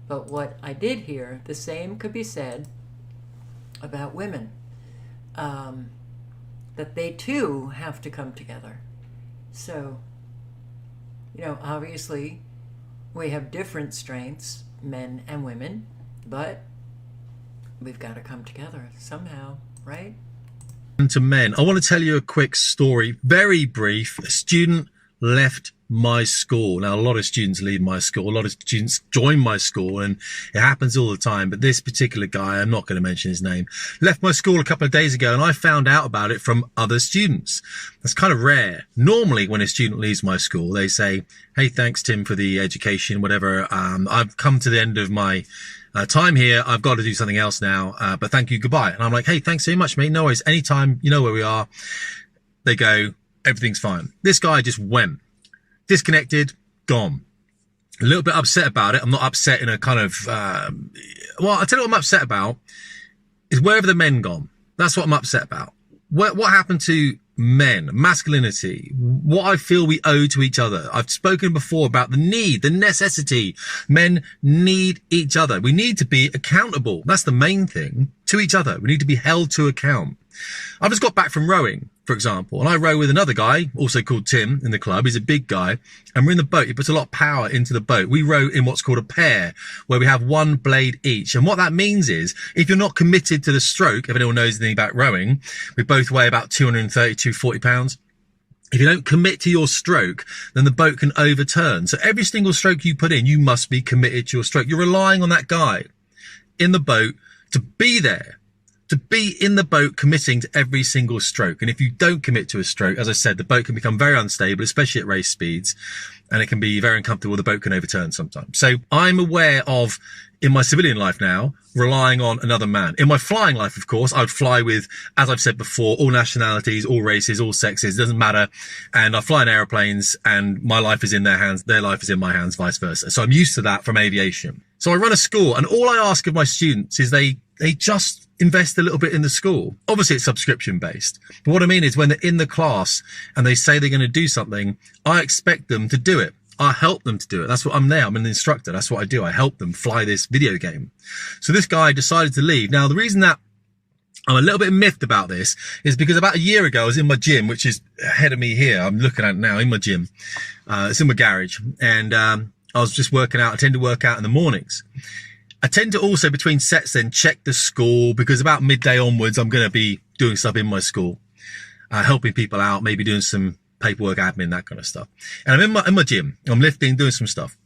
but what I did hear, the same could be said about women. That they too have to come together. So, you know, obviously we have different strengths, men and women, but we've got to come together somehow, right? To men, I want to tell you a quick story, very brief. A student left my school. Now, a lot of students leave my school. A lot of students join my school, and it happens all the time. But this particular guy, I'm not going to mention his name, left my school a couple of days ago, and I found out about it from other students. That's kind of rare. Normally, when a student leaves my school, they say, hey, thanks, Tim, for the education, whatever. I've come to the end of my time here. I've got to do something else now, but thank you, goodbye. And I'm like, hey, thanks so much, mate. No worries. Anytime, you know where we are. They go, everything's fine. This guy just went. Disconnected, gone. A little bit upset about it. I'm not upset in a kind of, well, I'll tell you what I'm upset about is where have the men gone? That's what I'm upset about. What happened to men, masculinity, what I feel we owe to each other? I've spoken before about the need, the necessity. Men need each other. We need to be accountable. That's the main thing, to each other. We need to be held to account. I've just got back from rowing, for example, and I row with another guy, also called Tim, in the club. He's a big guy, and we're in the boat. He puts a lot of power into the boat. We row in what's called a pair, where we have one blade each. And what that means is, if you're not committed to the stroke, if anyone knows anything about rowing, we both weigh about 230, 240 pounds. If you don't commit to your stroke, then the boat can overturn. So every single stroke you put in, you must be committed to your stroke. You're relying on that guy in the boat to be there. To be in the boat committing to every single stroke. And if you don't commit to a stroke, as I said, the boat can become very unstable, especially at race speeds, and it can be very uncomfortable. The boat can overturn sometimes. So I'm aware of in my civilian life now, relying on another man. In my flying life, of course, I would fly with, as I've said before, all nationalities, all races, all sexes, doesn't matter. And I fly in airplanes and my life is in their hands, their life is in my hands, vice versa. So I'm used to that from aviation. So I run a school, and all I ask of my students is they just invest a little bit in the school. Obviously it's subscription based. But what I mean is when they're in the class and they say they're going to do something, I expect them to do it. I help them to do it. That's what I'm there. I'm an instructor. That's what I do. I help them fly this video game. So this guy decided to leave. Now, the reason that I'm a little bit miffed about this is because about a year ago, I was in my gym, which is ahead of me here. I'm looking at it now in my gym. It's in my garage. And I was just working out. I tend to work out in the mornings. I tend to also, between sets, then check the school, because about midday onwards, I'm going to be doing stuff in my school, helping people out, maybe doing some paperwork, admin, that kind of stuff. And I'm in my gym, I'm lifting, doing some stuff.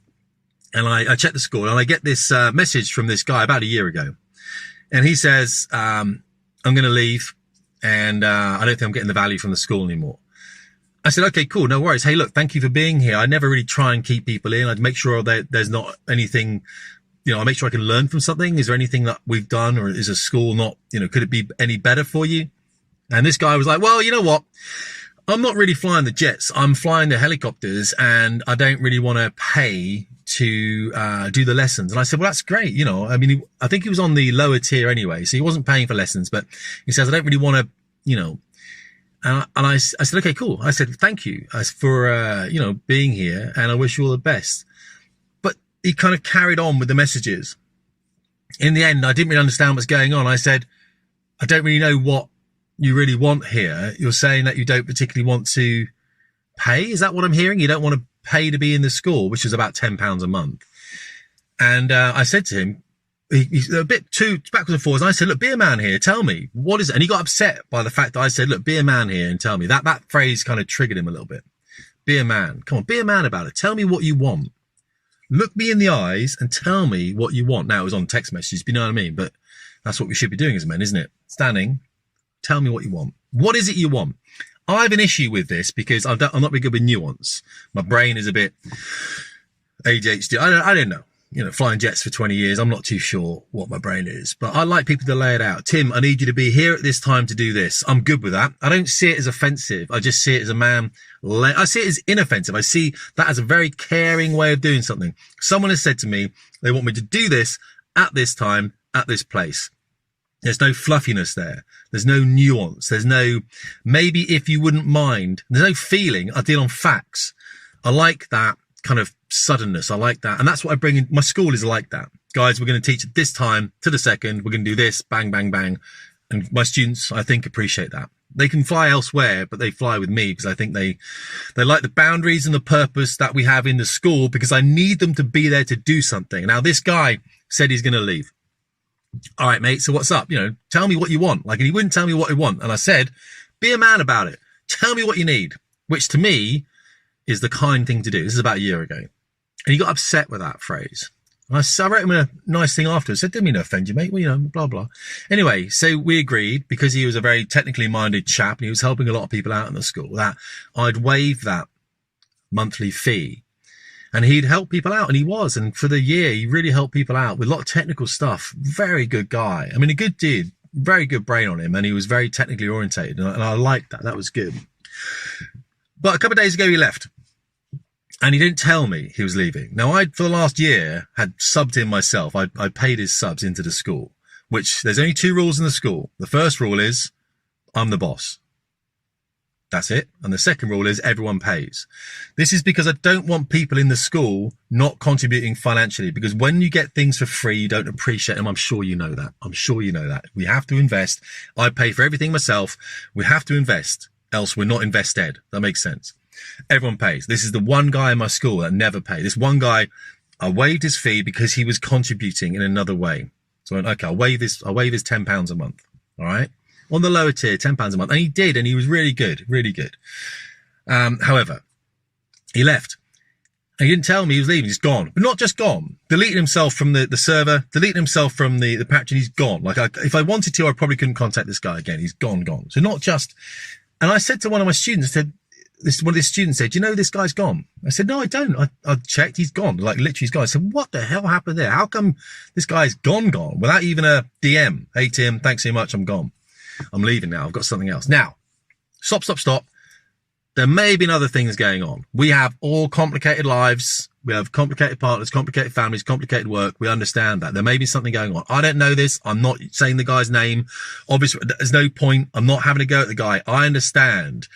And I check the school and I get this message from this guy about a year ago. And he says, I'm going to leave and I don't think I'm getting the value from the school anymore. I said, okay, cool, no worries. Hey, look, thank you for being here. I never really try and keep people in. I'd make sure that there's not anything, I make sure I can learn from something. Is there anything that we've done, or is a school not, could it be any better for you? And this guy was like, well, you know what? I'm not really flying the jets. I'm flying the helicopters and I don't really want to pay to do the lessons. And I said, well, that's great. I think he was on the lower tier anyway, so he wasn't paying for lessons, but he says, I don't really want to, and I said, okay, cool. I said, thank you for, being here, and I wish you all the best. But he kind of carried on with the messages. In the end, I didn't really understand what's going on. I said, I don't really know what you really want here. You're saying that you don't particularly want to pay. Is that what I'm hearing? You don't want to pay to be in the school, which is about £10 a month. And I said to him, he's a bit too backwards and forwards. And I said, look, be a man here. Tell me, what is it? And he got upset by the fact that I said, look, be a man here and tell me. That phrase kind of triggered him a little bit. Be a man. Come on, be a man about it. Tell me what you want. Look me in the eyes and tell me what you want. Now, it was on text messages, but you know what I mean? But that's what we should be doing as men, isn't it? Standing. Tell me what you want. What is it you want? I have an issue with this because I'm not very good with nuance. My brain is a bit ADHD. I don't know. Flying jets for 20 years. I'm not too sure what my brain is, but I like people to lay it out. Tim, I need you to be here at this time to do this. I'm good with that. I don't see it as offensive. I just see it as a man. I see it as inoffensive. I see that as a very caring way of doing something. Someone has said to me, they want me to do this at this time, at this place. There's no fluffiness there. There's no nuance. There's no, maybe if you wouldn't mind. There's no feeling. I deal on facts. I like that kind of suddenness. I like that. And that's what I bring in. My school is like that. Guys, we're going to teach at this time to the second. We're going to do this, bang, bang, bang. And my students, I think, appreciate that. They can fly elsewhere, but they fly with me because I think they like the boundaries and the purpose that we have in the school, because I need them to be there to do something. Now, this guy said he's going to leave. All right, mate. So what's up? Tell me what you want. And he wouldn't tell me what he want. And I said, be a man about it. Tell me what you need, which to me is the kind thing to do. This is about a year ago. And he got upset with that phrase. And I wrote him a nice thing afterwards. I said, didn't mean to offend you, mate. Well, blah, blah. Anyway, so we agreed, because he was a very technically minded chap and he was helping a lot of people out in the school, that I'd waive that monthly fee. And he'd help people out, and he was. And for the year, he really helped people out with a lot of technical stuff. Very good guy. I mean, a good dude, very good brain on him. And he was very technically orientated. And I liked that. That was good. But a couple of days ago, he left. And he didn't tell me he was leaving. Now, for the last year, had subbed him myself. I paid his subs into the school, which there's only 2 rules in the school. The first rule is, I'm the boss. That's it. And the second rule is everyone pays. This is because I don't want people in the school not contributing financially, because when you get things for free, you don't appreciate them. I'm sure you know that. We have to invest. I pay for everything myself. We have to invest, else we're not invested. That makes sense. Everyone pays. This is the one guy in my school that never paid. This one guy, I waived his fee because he was contributing in another way. So I went, okay, I'll waive his £10 a month. All right. On the lower tier, £10 a month. And he did, and he was really good, really good. However, he left. And he didn't tell me he was leaving. He's gone. But not just gone. Deleted himself from the server, deleted himself from the patch, and he's gone. Like, if I wanted to, I probably couldn't contact this guy again. He's gone. So not just... And I said to one of my students, I said, one of the students said, "Do you know this guy's gone?" I said, "No, I don't. I checked. He's gone. Like literally, he's gone." I said, "What the hell happened there? How come this guy's gone without even a DM? Hey Tim, thanks so much. I'm gone. I'm leaving now. I've got something else." Now, stop. There may have been other things going on. We have all complicated lives. We have complicated partners, complicated families, complicated work. We understand that. There may be something going on. I don't know this. I'm not saying the guy's name. Obviously, there's no point. I'm not having a go at the guy. I understand.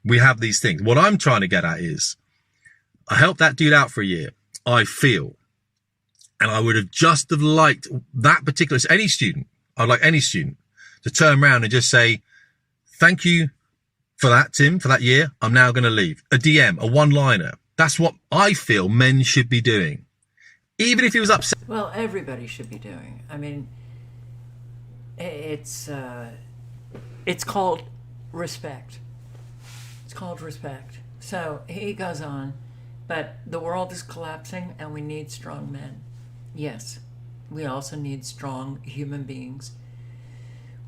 We have these things. What I'm trying to get at is, I helped that dude out for a year, I feel. And I would have liked that particular, any student, I'd like any student to turn around and just say, "Thank you for that, Tim, for that year. I'm now going to leave." A DM, a one-liner. That's what I feel men should be doing. Even if he was upset. Well, everybody should be doing. I mean, it's called respect. It's called respect. So he goes on, but the world is collapsing and we need strong men. Yes, we also need strong human beings.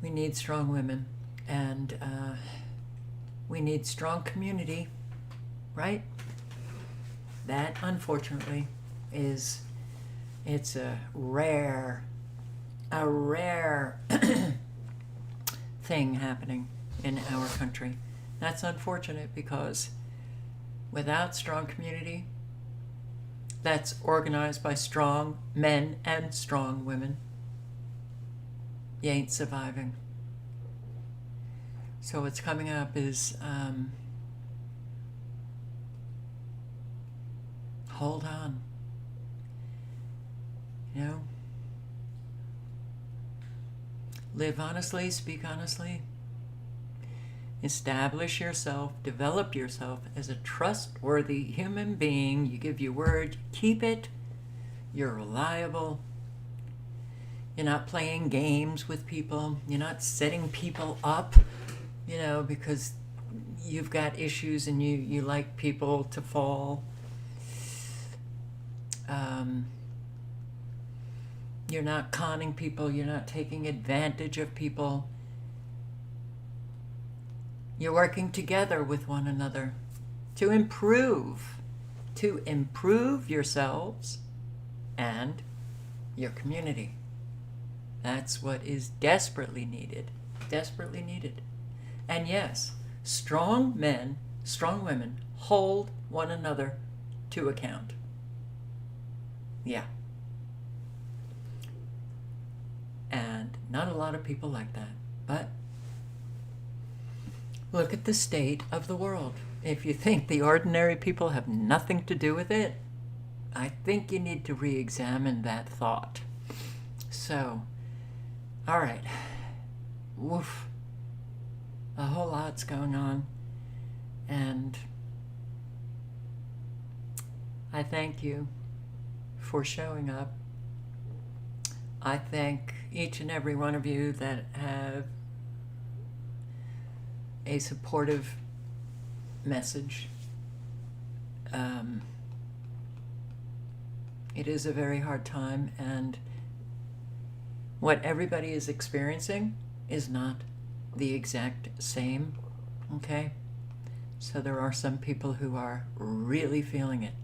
We need strong women, and we need strong community, right? That, unfortunately, it's a rare thing happening in our country. That's unfortunate, because without strong community that's organized by strong men and strong women, you ain't surviving. So what's coming up is hold on. You know, live honestly, speak honestly. Establish yourself, develop yourself as a trustworthy human being. You give your word, keep it. You're reliable. You're not playing games with people. You're not setting people up, you know, because you've got issues and you like people to fall. You're not conning people. You're not taking advantage of people. You're working together with one another to improve yourselves and your community. That's what is desperately needed. And yes, strong men, strong women hold one another to account. Yeah. And not a lot of people like that, but look at the state of the world. If you think the ordinary people have nothing to do with it, I think you need to re-examine that thought. So, all right. Woof. A whole lot's going on. And I thank you for showing up. I thank each and every one of you that have a supportive message. It is a very hard time, and what everybody is experiencing is not the exact same, okay? So there are some people who are really feeling it,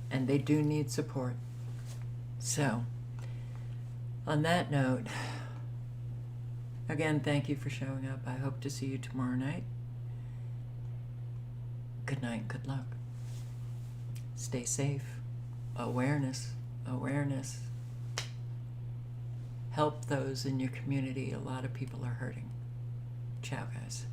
and they do need support. So, on that note, again, thank you for showing up. I hope to see you tomorrow night. Good night, good luck. Stay safe. Awareness. Help those in your community. A lot of people are hurting. Ciao, guys.